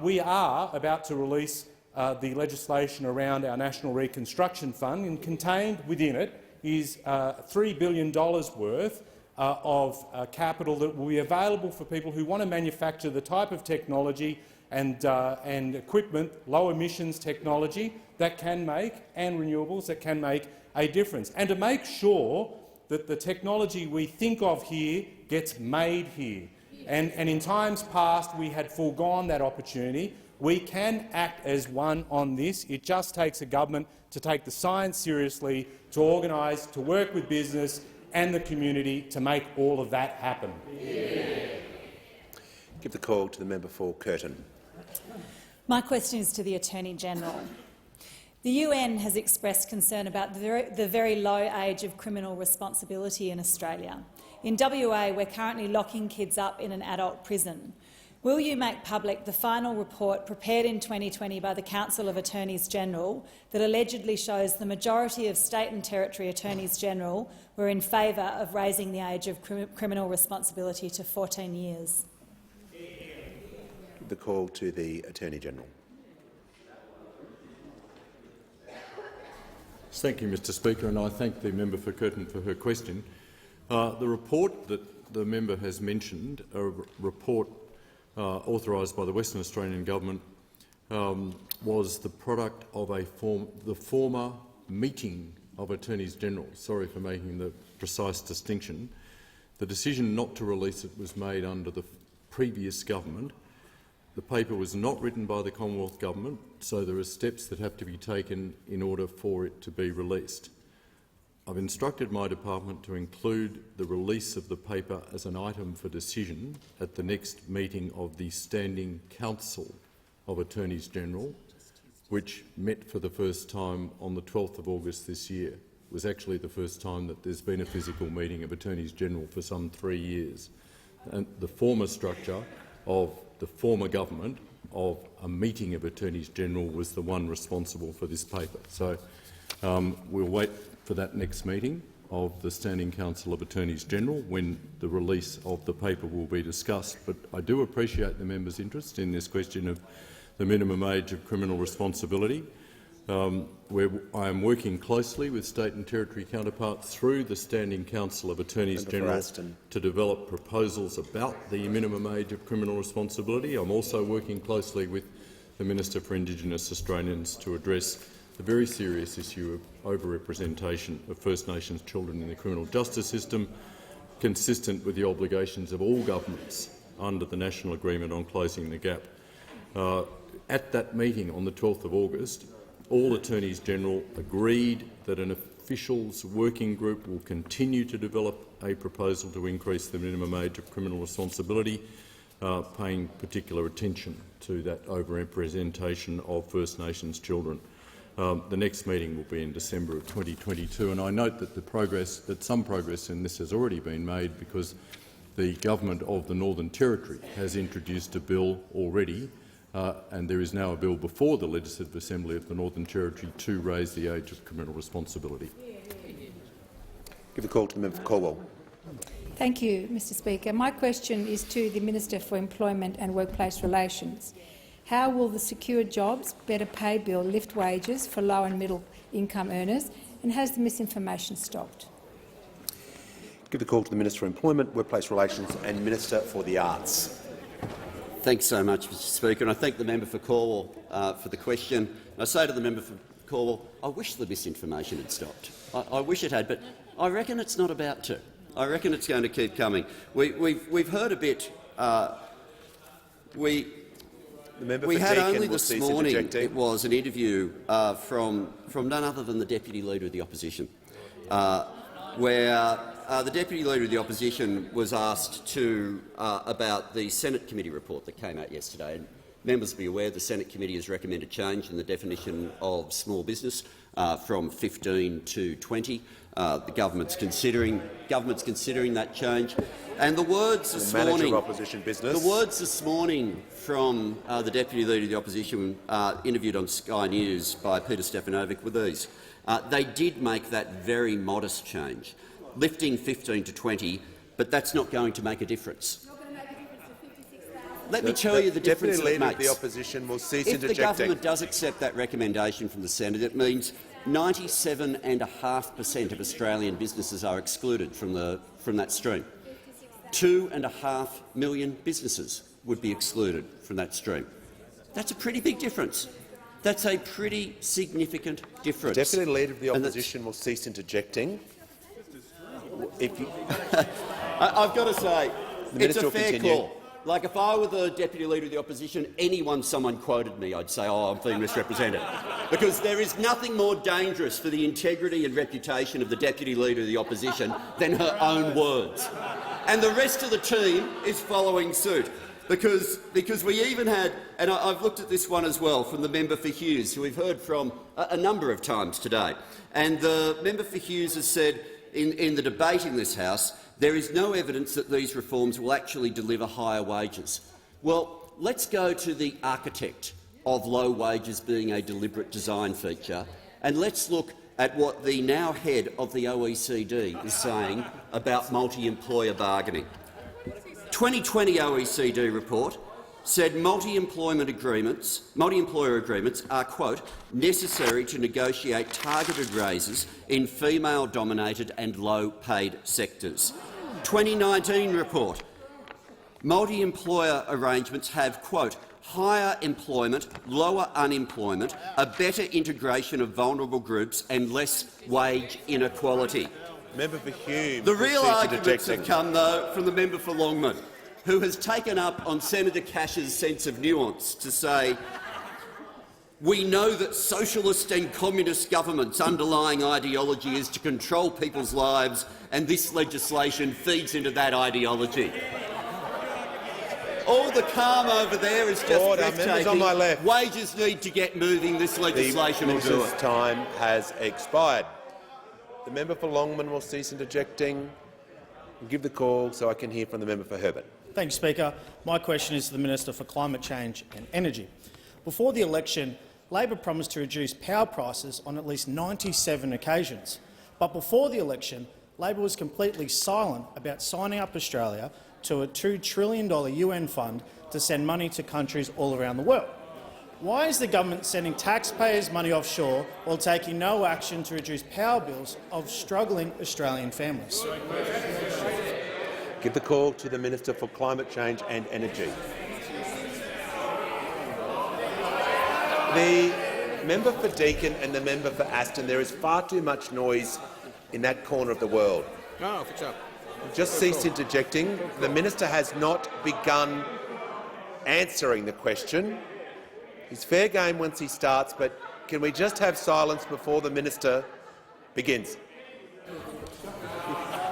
we are about to release the legislation around our National Reconstruction Fund, and contained within it is $3 billion worth of capital that will be available for people who want to manufacture the type of technology and equipment, low emissions technology that can make, and renewables that can make a difference, and to make sure that the technology we think of here gets made here. And in times past we had foregone that opportunity. We can act as one on this. It just takes a government to take the science seriously, to organise, to work with business and the community to make all of that happen. Give the call to the member for Curtin. My question is to the Attorney-General. The UN has expressed concern about the very low age of criminal responsibility in Australia. In WA, we're currently locking kids up in an adult prison. Will you make public the final report prepared in 2020 by the Council of Attorneys General that allegedly shows the majority of state and territory Attorneys General were in favour of raising the age of criminal responsibility to 14 years? The call to the Attorney-General. Thank you, Mr Speaker, and I thank the member for Curtin for her question. The report that the member has mentioned, a report authorised by the Western Australian Government, was the product of the former meeting of Attorneys General. Sorry for making the precise distinction. The decision not to release it was made under the previous government. The paper was not written by the Commonwealth Government, so there are steps that have to be taken in order for it to be released. I've instructed my department to include the release of the paper as an item for decision at the next meeting of the Standing Council of Attorneys General, which met for the first time on the 12th of August this year. It was actually the first time that there's been a physical meeting of Attorneys General for some 3 years. And the former structure of the former government of a meeting of Attorneys General was the one responsible for this paper. So we'll wait for that next meeting of the Standing Council of Attorneys General when the release of the paper will be discussed. But I do appreciate the member's interest in this question of the minimum age of criminal responsibility. Where I am working closely with state and territory counterparts through the Standing Council of Attorneys General to develop proposals about the minimum age of criminal responsibility. I'm also working closely with the Minister for Indigenous Australians to address the very serious issue of over-representation of First Nations children in the criminal justice system, consistent with the obligations of all governments under the National Agreement on Closing the Gap. At that meeting on the 12th of August, all Attorneys General agreed that an officials working group will continue to develop a proposal to increase the minimum age of criminal responsibility. paying particular attention to that overrepresentation of First Nations children. The next meeting will be in December of 2022, and I note that some progress in this has already been made because the government of the Northern Territory has introduced a bill already, and there is now a bill before the Legislative Assembly of the Northern Territory to raise the age of criminal responsibility. Give the call to the member for Cornwall. Thank you, Mr Speaker. My question is to the Minister for Employment and Workplace Relations. How will the Secure Jobs Better Pay Bill lift wages for low and middle income earners, and has the misinformation stopped? Give the call to the Minister for Employment, Workplace Relations and Minister for the Arts. Thanks so much, Mr Speaker, and I thank the member for Cornwall for the question. I say to the member for Cornwall, I wish the misinformation had stopped. I wish it had, but I reckon it's not about to. I reckon it's going to keep coming. We've heard a bit. We had only this morning, it was an interview from none other than the Deputy Leader of the Opposition, where the Deputy Leader of the Opposition was asked about the Senate Committee report that came out yesterday. And members will be aware the Senate Committee has recommended change in the definition of small business from 15 to 20. The government's considering that change, and the words this morning from the Deputy Leader of the Opposition, interviewed on Sky News by Peter Stefanovic, were these. They did make that very modest change, lifting 15 to 20, but that's not going to make a difference. Let me tell you the difference it makes. The Deputy Leader of the Opposition will cease interjecting. If the government does accept that recommendation from the Senate, it means 97.5% of Australian businesses are excluded from that stream. 2.5 million businesses would be excluded from that stream. That's a pretty big difference. That's a pretty significant difference. The Deputy Leader of the Opposition will cease interjecting. I've got to say, it's a fair call. Like, if I were the Deputy Leader of the Opposition, someone quoted me, I'd say, oh, I'm being misrepresented. Because there is nothing more dangerous for the integrity and reputation of the Deputy Leader of the Opposition than her own words. And the rest of the team is following suit. Because we even had, and I've looked at this one as well, from the member for Hughes, who we've heard from a number of times today. And the member for Hughes has said in the debate in this House, there is no evidence that these reforms will actually deliver higher wages. Well, let's go to the architect of low wages being a deliberate design feature, and let's look at what the now head of the OECD is saying about multi-employer bargaining. 2020 OECD report said multi-employer agreements are, quote, necessary to negotiate targeted raises in female-dominated and low-paid sectors. 2019 report, multi-employer arrangements have, quote, higher employment, lower unemployment, a better integration of vulnerable groups and less wage inequality. Member for Hume. The real arguments have come, though, from the member for Longman, who has taken up on Senator Cash's sense of nuance to say, we know that socialist and communist governments' underlying ideology is to control people's lives, and this legislation feeds into that ideology. All the calm over there is just breathtaking. On my left. Wages need to get moving. This legislation will do it. Time has expired. The member for Longman will cease interjecting. Give the call so I can hear from the member for Herbert. Thank you, Speaker. My question is to the Minister for Climate Change and Energy. Before the election, Labor promised to reduce power prices on at least 97 occasions. But before the election, Labor was completely silent about signing up Australia to a $2 trillion UN fund to send money to countries all around the world. Why is the government sending taxpayers' money offshore while taking no action to reduce power bills of struggling Australian families? Give the call to the Minister for Climate Change and Energy. The member for Deakin and the member for Aston, there is far too much noise in that corner of the world. No, fix up. Just cease interjecting. The minister has not begun answering the question. He's fair game once he starts, but can we just have silence before the minister begins?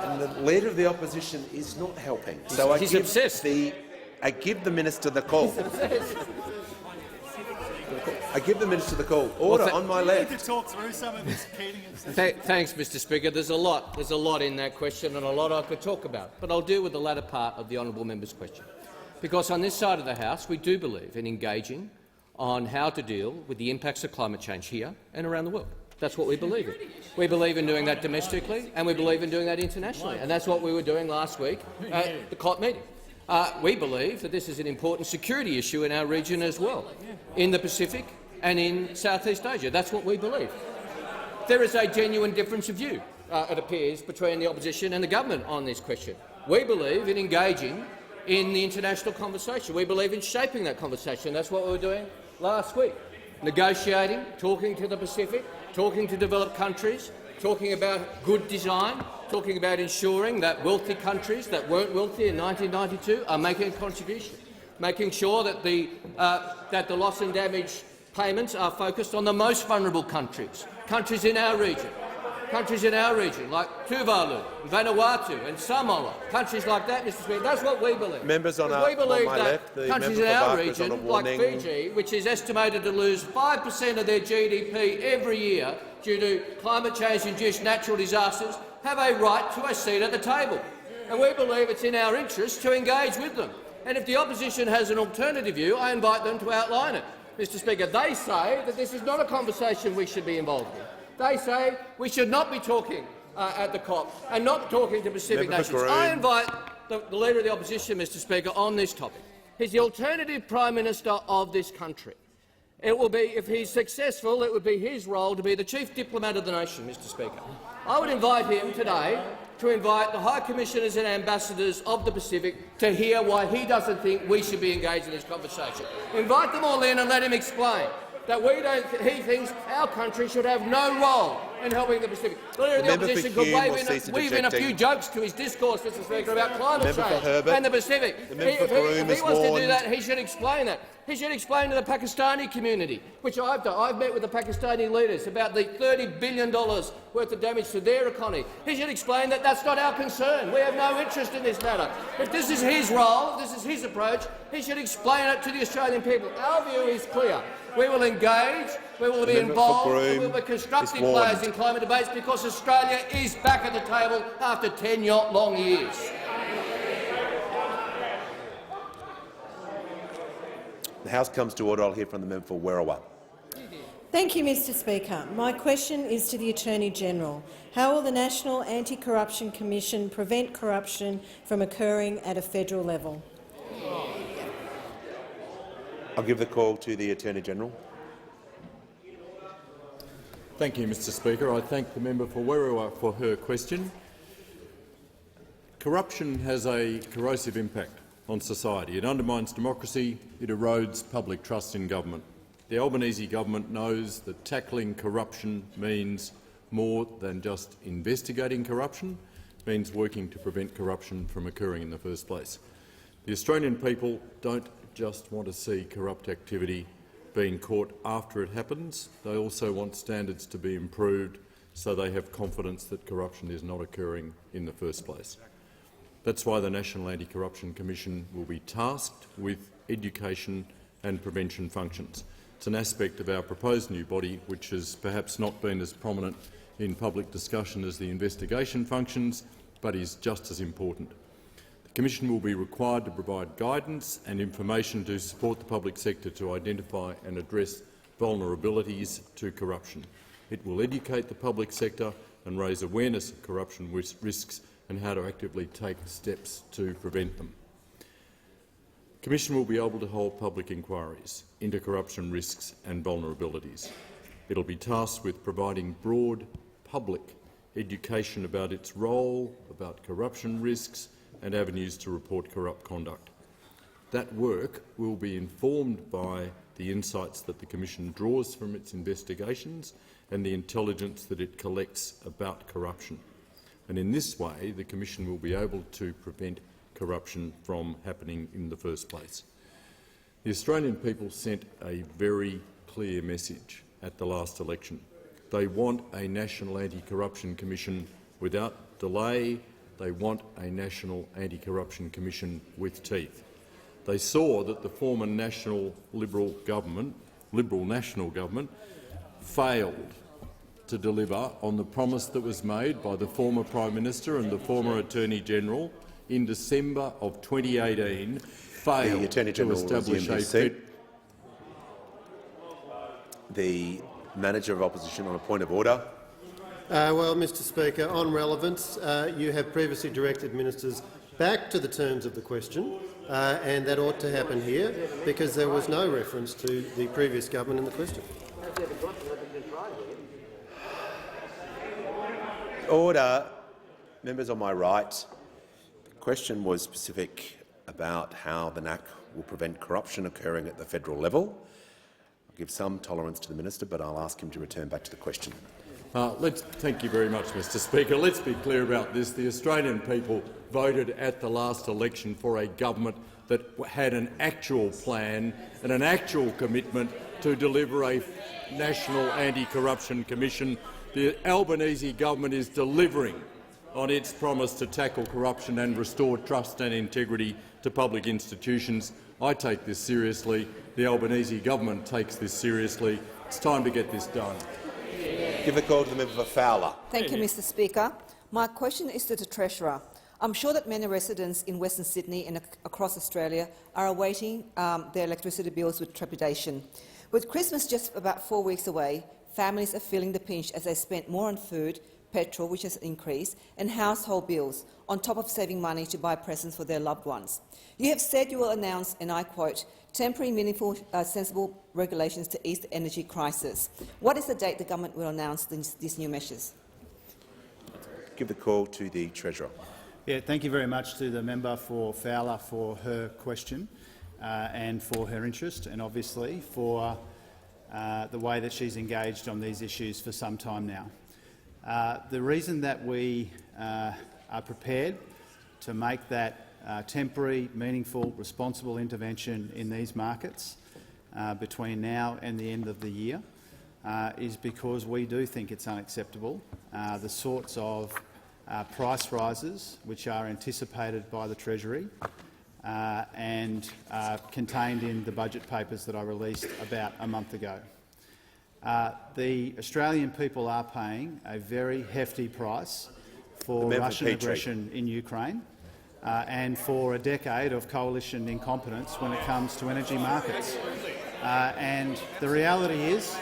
And the Leader of the Opposition is not helping. He's obsessed. The I give the minister the call. I give the minister the call. Order on my left. We need to talk through some of this, Keating. Thanks, Mr Speaker. There's a lot in that question and a lot I could talk about, but I'll deal with the latter part of the honourable member's question. Because on this side of the House we do believe in engaging on how to deal with the impacts of climate change here and around the world. That's what we believe in. We believe in doing that domestically and we believe in doing that internationally, and that's what we were doing last week at the COP meeting. We believe that this is an important security issue in our region as well, in the Pacific and in Southeast Asia. That's what we believe. There is a genuine difference of view, it appears, between the opposition and the government on this question. We believe in engaging in the international conversation. We believe in shaping that conversation. That's what we were doing last week, negotiating, talking to the Pacific, talking to developed countries, talking about good design, talking about ensuring that wealthy countries that weren't wealthy in 1992 are making a contribution, making sure that the loss and damage payments are focused on the most vulnerable countries, countries in our region like Tuvalu, Vanuatu and Samoa, countries like that, Mr Speaker. That's what we believe. Members on we believe my that left, the countries in our region, like Fiji, which is estimated to lose 5% of their GDP every year due to climate change-induced natural disasters, have a right to a seat at the table. And we believe it's in our interest to engage with them. And if the opposition has an alternative view, I invite them to outline it. Mr Speaker, they say that this is not a conversation we should be involved in. They say we should not be talking at the COP and not talking to Pacific nations. I invite the Leader of the Opposition, Mr Speaker, on this topic. He's the alternative Prime Minister of this country. It will be, if he's successful, it would be his role to be the Chief Diplomat of the nation, Mr Speaker. I would invite him today to invite the High Commissioners and Ambassadors of the Pacific to hear why he doesn't think we should be engaged in this conversation. Invite them all in and let him explain that he thinks our country should have no role in helping the Pacific. The Leader of the Opposition could weave in a few jokes to his discourse, Mr Speaker, about climate change and the Pacific. If he wants to do that, he should explain that. He should explain to the Pakistani community, which I've done. I've met with the Pakistani leaders about the $30 billion worth of damage to their economy. He should explain that that's not our concern. We have no interest in this matter. If this is his role, if this is his approach, he should explain it to the Australian people. Our view is clear. We will engage, we will be involved, and we will be constructive players in climate debates because Australia is back at the table after 10 long years. The House comes to order. I'll hear from the member for Werriwa. Thank you, Mr Speaker. My question is to the Attorney-General. How will the National Anti-Corruption Commission prevent corruption from occurring at a federal level? I'll give the call to the Attorney-General. Thank you, Mr Speaker. I thank the member for Werriwa for her question. Corruption has a corrosive impact on society. It undermines democracy, it erodes public trust in government. The Albanese government knows that tackling corruption means more than just investigating corruption, it means working to prevent corruption from occurring in the first place. The Australian people don't just want to see corrupt activity being caught after it happens, they also want standards to be improved so they have confidence that corruption is not occurring in the first place. That's why the National Anti-Corruption Commission will be tasked with education and prevention functions. It's an aspect of our proposed new body which has perhaps not been as prominent in public discussion as the investigation functions, but is just as important. The Commission will be required to provide guidance and information to support the public sector to identify and address vulnerabilities to corruption. It will educate the public sector and raise awareness of corruption risks and how to actively take steps to prevent them. The Commission will be able to hold public inquiries into corruption risks and vulnerabilities. It will be tasked with providing broad public education about its role, about corruption risks and avenues to report corrupt conduct. That work will be informed by the insights that the Commission draws from its investigations and the intelligence that it collects about corruption. And in this way, the Commission will be able to prevent corruption from happening in the first place. The Australian people sent a very clear message at the last election. They want a National Anti-Corruption Commission without delay. They want a National Anti-Corruption Commission with teeth. They saw that the former Liberal National Government failed to deliver on the promise that was made by the former Prime Minister and the former Attorney-General in December of 2018, failed to establish a seat. The Manager of Opposition on a point of order. Well, Mr Speaker, on relevance, you have previously directed ministers back to the terms of the question, and that ought to happen here because there was no reference to the previous government in the question. Order. Members on my right. The question was specific about how the NAC will prevent corruption occurring at the federal level. I'll give some tolerance to the minister, but I'll ask him to return back to the question. Thank you very much, Mr Speaker. Let's be clear about this. The Australian people voted at the last election for a government that had an actual plan and an actual commitment to deliver a national anti-corruption commission. The Albanese government is delivering on its promise to tackle corruption and restore trust and integrity to public institutions. I take this seriously. The Albanese government takes this seriously. It's time to get this done. Give the call to the member for Fowler. Thank you, Mr Speaker. My question is to the Treasurer. I'm sure that many residents in Western Sydney and across Australia are awaiting their electricity bills with trepidation. With Christmas just about 4 weeks away, families are feeling the pinch as they spend more on food, petrol, which has increased, and household bills, on top of saving money to buy presents for their loved ones. You have said you will announce, and I quote, temporary, meaningful, sensible regulations to ease the energy crisis. What is the date the government will announce these new measures? Give the call to the Treasurer. Yeah, thank you very much to the member for Fowler for her question and for her interest, and obviously for the way that she's engaged on these issues for some time now. The reason that we are prepared to make that temporary, meaningful, responsible intervention in these markets between now and the end of the year is because we do think it's unacceptable, the sorts of price rises which are anticipated by the Treasury and contained in the budget papers that I released about a month ago. The Australian people are paying a very hefty price for Russian aggression in Ukraine and for a decade of coalition incompetence when it comes to energy markets. And the reality is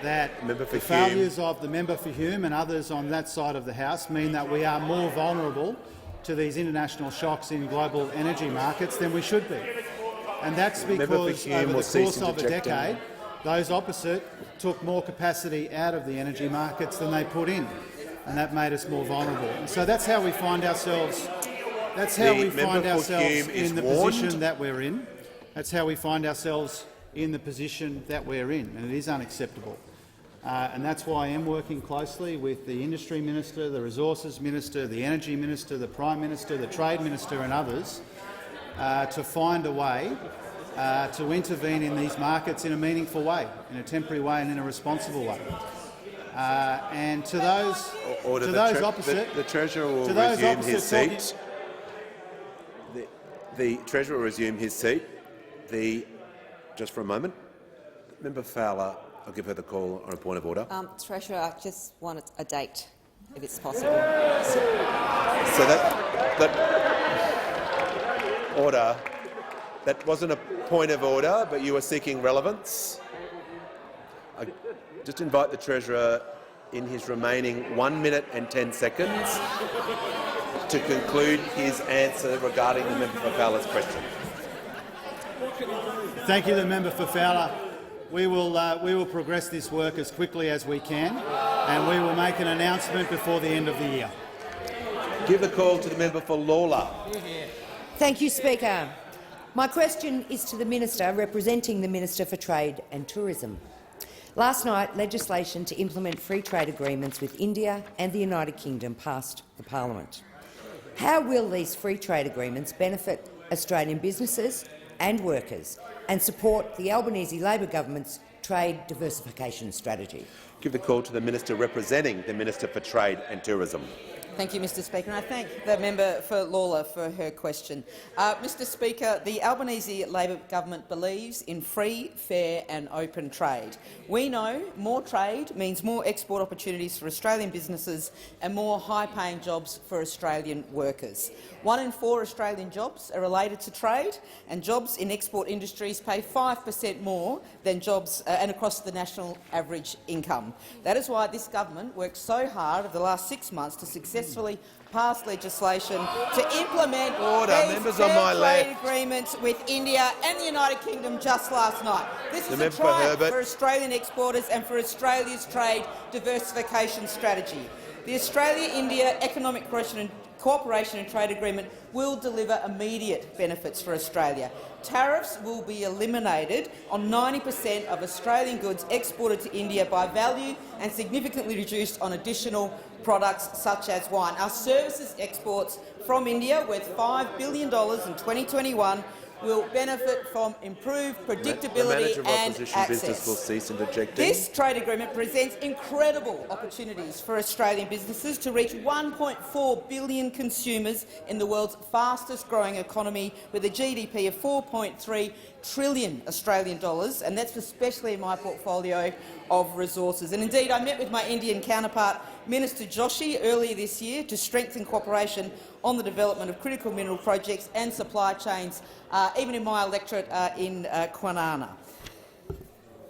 that the failures of the member for Hume and others on that side of the House mean that we are more vulnerable to these international shocks in global energy markets than we should be. And that's because over the course of a decade, those opposite took more capacity out of the energy markets than they put in, and that made us more vulnerable. And so that's how we find ourselves. That's how we find ourselves in the position that we're in. That's how we find ourselves in the position that we're in, and it is unacceptable. And that's why I am working closely with the Industry Minister, the Resources Minister, the Energy Minister, the Prime Minister, the Trade Minister and others to find a way to intervene in these markets in a meaningful way, in a temporary way and in a responsible way. And to those opposite— the Treasurer will resume his seat. The Treasurer will resume his seat. Just for a moment. Member Fowler, I'll give her the call on a point of order. Treasurer, I just want a date, if it's possible. So order. That wasn't a point of order, but you were seeking relevance. I just invite the Treasurer in his remaining 1 minute and 10 seconds to conclude his answer regarding the member for Fowler's question. Thank you, the member for Fowler. We will progress this work as quickly as we can, and we will make an announcement before the end of the year. Give the call to the member for Lawler. Thank you, Speaker. My question is to the Minister representing the Minister for Trade and Tourism. Last night, legislation to implement free trade agreements with India and the United Kingdom passed the Parliament. How will these free trade agreements benefit Australian businesses and workers and support the Albanese Labor government's trade diversification strategy? Give the call to the Minister representing the Minister for Trade and Tourism. Thank you, Mr Speaker, and I thank the member for Lawler for her question. Mr Speaker, the Albanese Labor government believes in free, fair and open trade. We know more trade means more export opportunities for Australian businesses and more high-paying jobs for Australian workers. 1 in 4 Australian jobs are related to trade, and jobs in export industries pay 5% more than jobs and across the national average income. That is why this government worked so hard over the last 6 months to successfully pass legislation to implement these fair trade agreements with India and the United Kingdom just last night. This is a triumph for Australian exporters and for Australia's trade diversification strategy. The Australia-India Economic Cooperation and Trade Agreement will deliver immediate benefits for Australia. Tariffs will be eliminated on 90% of Australian goods exported to India by value and significantly reduced on additional products such as wine. Our services exports from India, worth $5 billion in 2021, will benefit from improved predictability and access. Will cease interjecting. This trade agreement presents incredible opportunities for Australian businesses to reach 1.4 billion consumers in the world's fastest-growing economy, with a GDP of 4.3 trillion Australian dollars, and that's especially in my portfolio of resources. And indeed, I met with my Indian counterpart, Minister Joshi, earlier this year to strengthen cooperation on the development of critical mineral projects and supply chains, even in my electorate in Kwinana.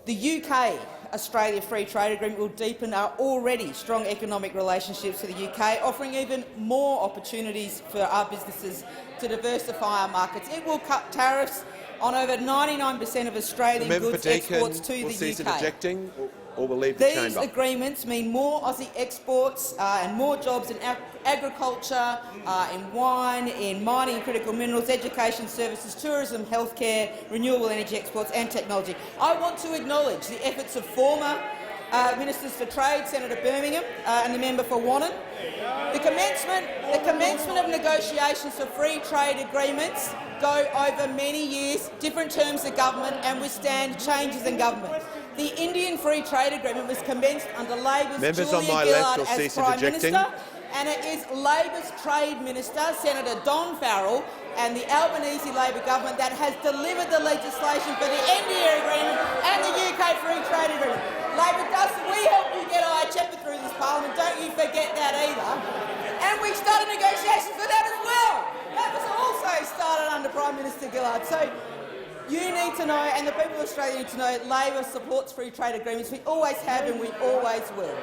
The UK-Australia Free Trade Agreement will deepen our already strong economic relationships with the UK, offering even more opportunities for our businesses to diversify our markets. It will cut tariffs on over 99% of Australian goods exports to the cease UK. interjecting, or will leave the chamber. These agreements mean more Aussie exports and more jobs in agriculture, in wine, in mining and critical minerals, education services, tourism, healthcare, renewable energy exports and technology. I want to acknowledge the efforts of former Ministers for Trade, Senator Birmingham and the member for Wannon. The commencement of negotiations for free trade agreements go over many years, different terms of government, and withstand changes in government. The Indian Free Trade Agreement was commenced under Labor's Julia Gillard as Prime Minister, and it is Labor's Trade Minister, Senator Don Farrell, and the Albanese Labor government that has delivered the legislation for the NDA agreement and the UK Free Trade Agreement. Labor we helped you get IHEPA through this parliament, don't you forget that either. And we started negotiations for that as well. That was also started under Prime Minister Gillard. So you need to know, and the people of Australia need to know, Labor supports free trade agreements. We always have and we always will.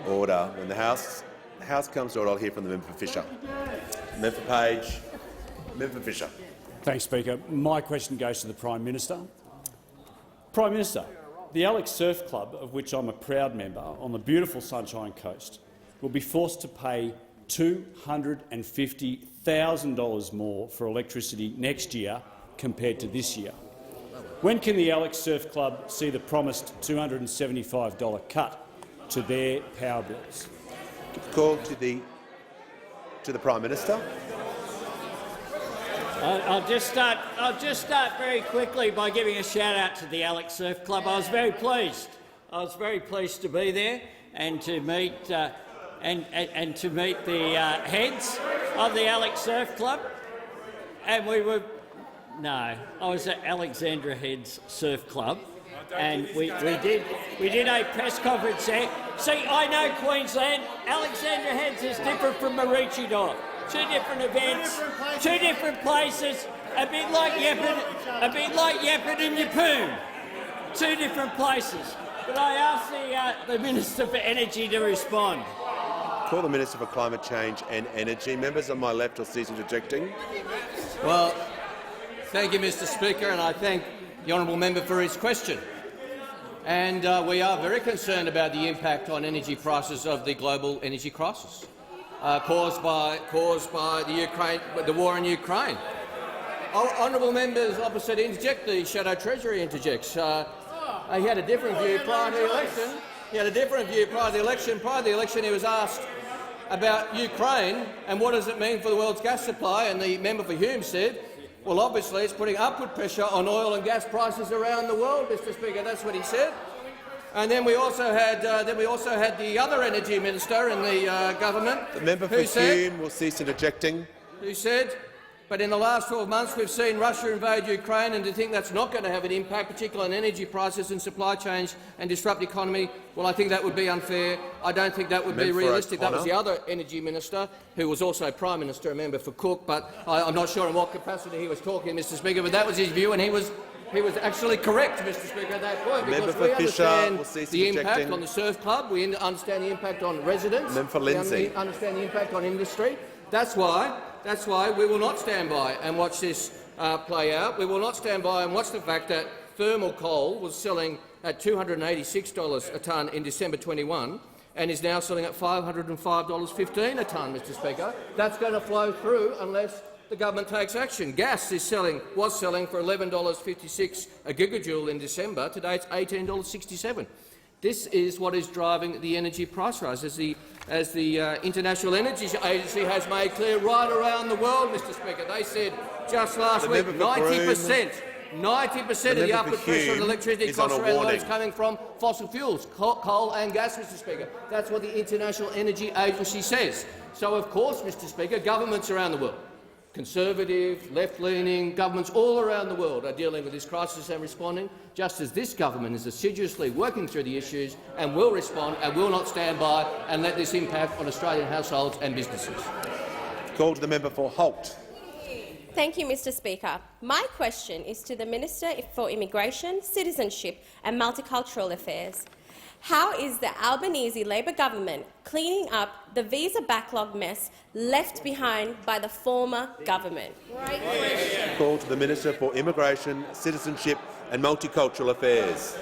Order. When the House comes to order, I'll hear from the member for Fisher. Member for Page. Member for Fisher. Thanks, Speaker. My question goes to the Prime Minister. Prime Minister, the Alex Surf Club, of which I'm a proud member, on the beautiful Sunshine Coast, will be forced to pay $250,000 more for electricity next year compared to this year. When can the Alex Surf Club see the promised $275 cut to their power bills? Call to the Prime Minister. I'll just start very quickly by giving a shout out to the Alex Surf Club. I was very pleased. I was very pleased to be there and to meet and to meet the heads of the Alex Surf Club. And I was at Alexandra Heads Surf Club, and we did a press conference there. See, I know Queensland. Alexandra Heads is different from Maroochydore. Two different events, two different places, a bit like Yeppoon and Yeppoon. Two different places. But I ask the Minister for Energy to respond. Call the Minister for Climate Change and Energy. Members on my left will cease interjecting. Well, thank you, Mr Speaker, and I thank the honourable member for his question. And we are very concerned about the impact on energy prices of the global energy crisis caused by the war in Ukraine. Honourable members opposite interject. The Shadow Treasury interjects. He had a different view prior to the election. Prior to the election, he was asked about Ukraine and what does it mean for the world's gas supply, and the member for Hume said, well, obviously it's putting upward pressure on oil and gas prices around the world, Mr Speaker. That's what he said. And then we also had the other energy minister in the government. The member for Hume will cease interjecting. Who said, but in the last 12 months we've seen Russia invade Ukraine, and to think that's not going to have an impact, particularly on energy prices and supply chains and disrupt the economy, well, I think that would be unfair. I don't think that would be realistic. That was the other energy minister, who was also Prime Minister, a member for Cook, but I'm not sure in what capacity he was talking, Mr Speaker, but that was his view, and he was actually correct, Mr Speaker, at that point, because we understand the impact on the Surf Club, we understand the impact on residents, we understand the impact on industry. That's why we will not stand by and watch this play out. We will not stand by and watch the fact that thermal coal was selling at $286 a tonne in December 21 and is now selling at $505.15 a tonne, Mr Speaker. That's going to flow through unless the government takes action. Gas was selling for $11.56 a gigajoule in December. Today it's $18.67. This is what is driving the energy price rise, as the International Energy Agency has made clear right around the world, Mr Speaker. They said just last week 90% of the upward pressure on electricity costs around the world is coming from fossil fuels, coal and gas, Mr Speaker. That's what the International Energy Agency says. So, of course, Mr Speaker, governments around the world, Conservative, left-leaning governments all around the world are dealing with this crisis and responding, just as this government is assiduously working through the issues and will respond and will not stand by and let this impact on Australian households and businesses. Call to the member for Holt. Thank you, Mr Speaker. My question is to the Minister for Immigration, Citizenship and Multicultural Affairs. How is the Albanese Labor government cleaning up the visa backlog mess left behind by the former government? Great question. Call to the Minister for Immigration, Citizenship and Multicultural Affairs.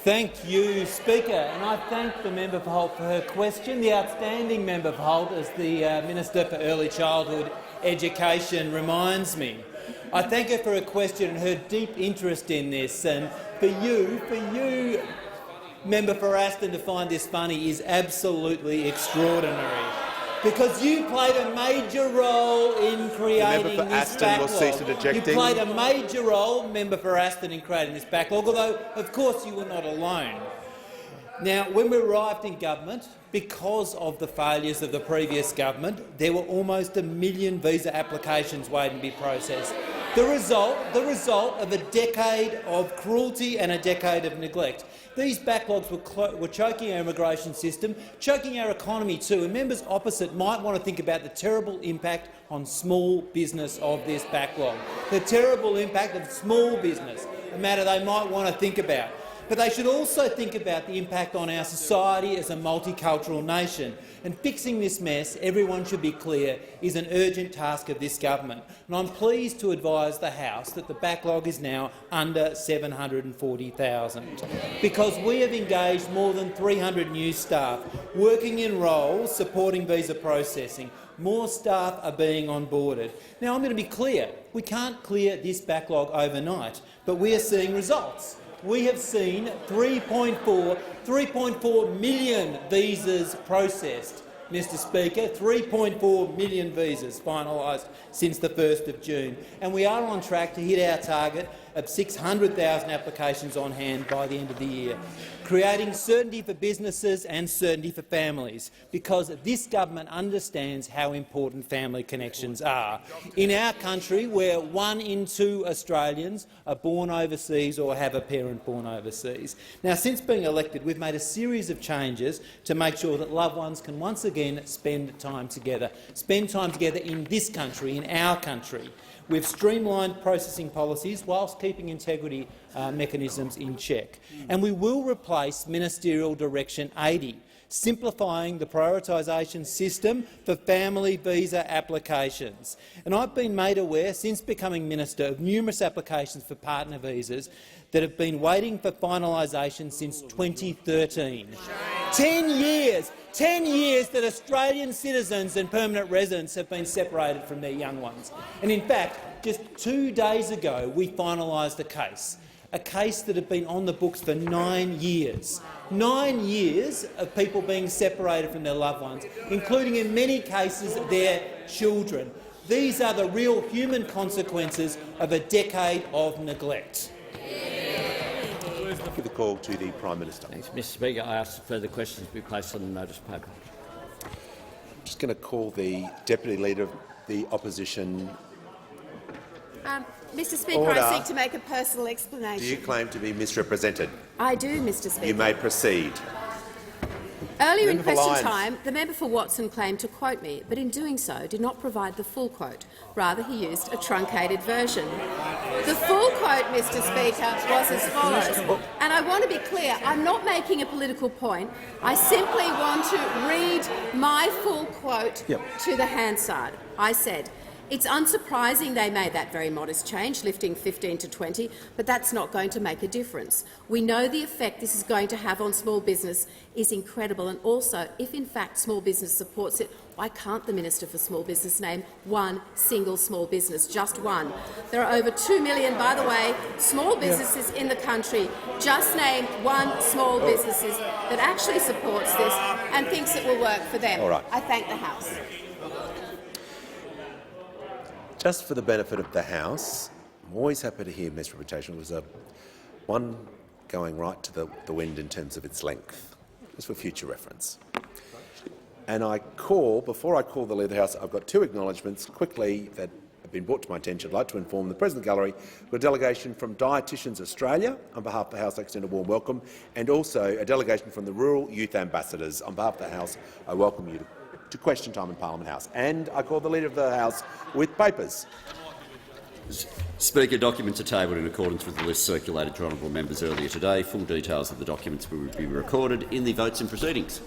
Thank you, Speaker, and I thank the member for Holt for her question. The outstanding member for Holt, as the Minister for Early Childhood Education reminds me. I thank her for her question and her deep interest in this. And for you, Member for Aston, to find this funny is absolutely extraordinary, because you played a major role in creating this backlog. You played a major role, Member for Aston, in creating this backlog, although, of course, you were not alone. Now, when we arrived in government, because of the failures of the previous government, there were almost 1 million visa applications waiting to be processed. The result of a decade of cruelty and a decade of neglect. These backlogs were choking our immigration system, choking our economy too, and members opposite might want to think about the terrible impact on small business of this backlog. The terrible impact of small business, a matter they might want to think about. But they should also think about the impact on our society as a multicultural nation. And fixing this mess, everyone should be clear, is an urgent task of this government. And I'm pleased to advise the House that the backlog is now under 740,000, because we have engaged more than 300 new staff working in roles supporting visa processing. More staff are being onboarded. Now, I'm going to be clear. We can't clear this backlog overnight, but we are seeing results. We have seen 3.4 million visas processed, Mr Speaker, 3.4 million visas finalised since the 1st of June, and we are on track to hit our target of 600,000 applications on hand by the end of the year, creating certainty for businesses and certainty for families, because this government understands how important family connections are. In our country, where 1 in 2 Australians are born overseas or have a parent born overseas. Now, since being elected, we've made a series of changes to make sure that loved ones can once again spend time together in this country, in our country. We've streamlined processing policies whilst keeping integrity mechanisms in check. And we will replace Ministerial Direction 80, simplifying the prioritisation system for family visa applications. And I've been made aware, since becoming minister, of numerous applications for partner visas that have been waiting for finalisation since 2013. 10 years! 10 years that Australian citizens and permanent residents have been separated from their young ones. And in fact, just 2 days ago we finalised a case that had been on the books for 9 years. 9 years of people being separated from their loved ones, including in many cases their children. These are the real human consequences of a decade of neglect. Give the call to the Prime Minister. Thanks, Mr. Speaker. I ask that further questions be placed on the notice paper. I'm just going to call the Deputy Leader of the Opposition. Mr. Speaker, Order. I seek to make a personal explanation. Do you claim to be misrepresented? I do, Mr. Speaker. You may proceed. Earlier in Member for question Lyons. time, the member for Watson claimed to quote me, but in doing so did not provide the full quote. Rather, he used a truncated version. The full quote, Mr. Speaker, was as follows. And I want to be clear, I'm not making a political point. I simply want to read my full quote to the Hansard. I said, "It's unsurprising they made that very modest change, lifting 15 to 20, but that's not going to make a difference. We know the effect this is going to have on small business is incredible, and also, if in fact small business supports it, why can't the Minister for Small Business name one single small business, just one? There are over 2 million, by the way, small businesses in the country. Just name one small business that actually supports this and thinks it will work for them." All right. I thank the House. Just for the benefit of the House, I'm always happy to hear misrepresentation. It was one going right to the wind in terms of its length, just for future reference. And before I call the Leader of the House, I've got two acknowledgements quickly that have been brought to my attention. I'd like to inform the President of the Gallery we've got a delegation from Dietitians Australia. On behalf of the House, I extend a warm welcome, and also a delegation from the Rural Youth Ambassadors. On behalf of the House, I welcome you to Question Time in Parliament House. And I call the Leader of the House with papers. Speaker, documents are tabled in accordance with the list circulated to honourable members earlier today. Full details of the documents will be recorded in the votes and proceedings.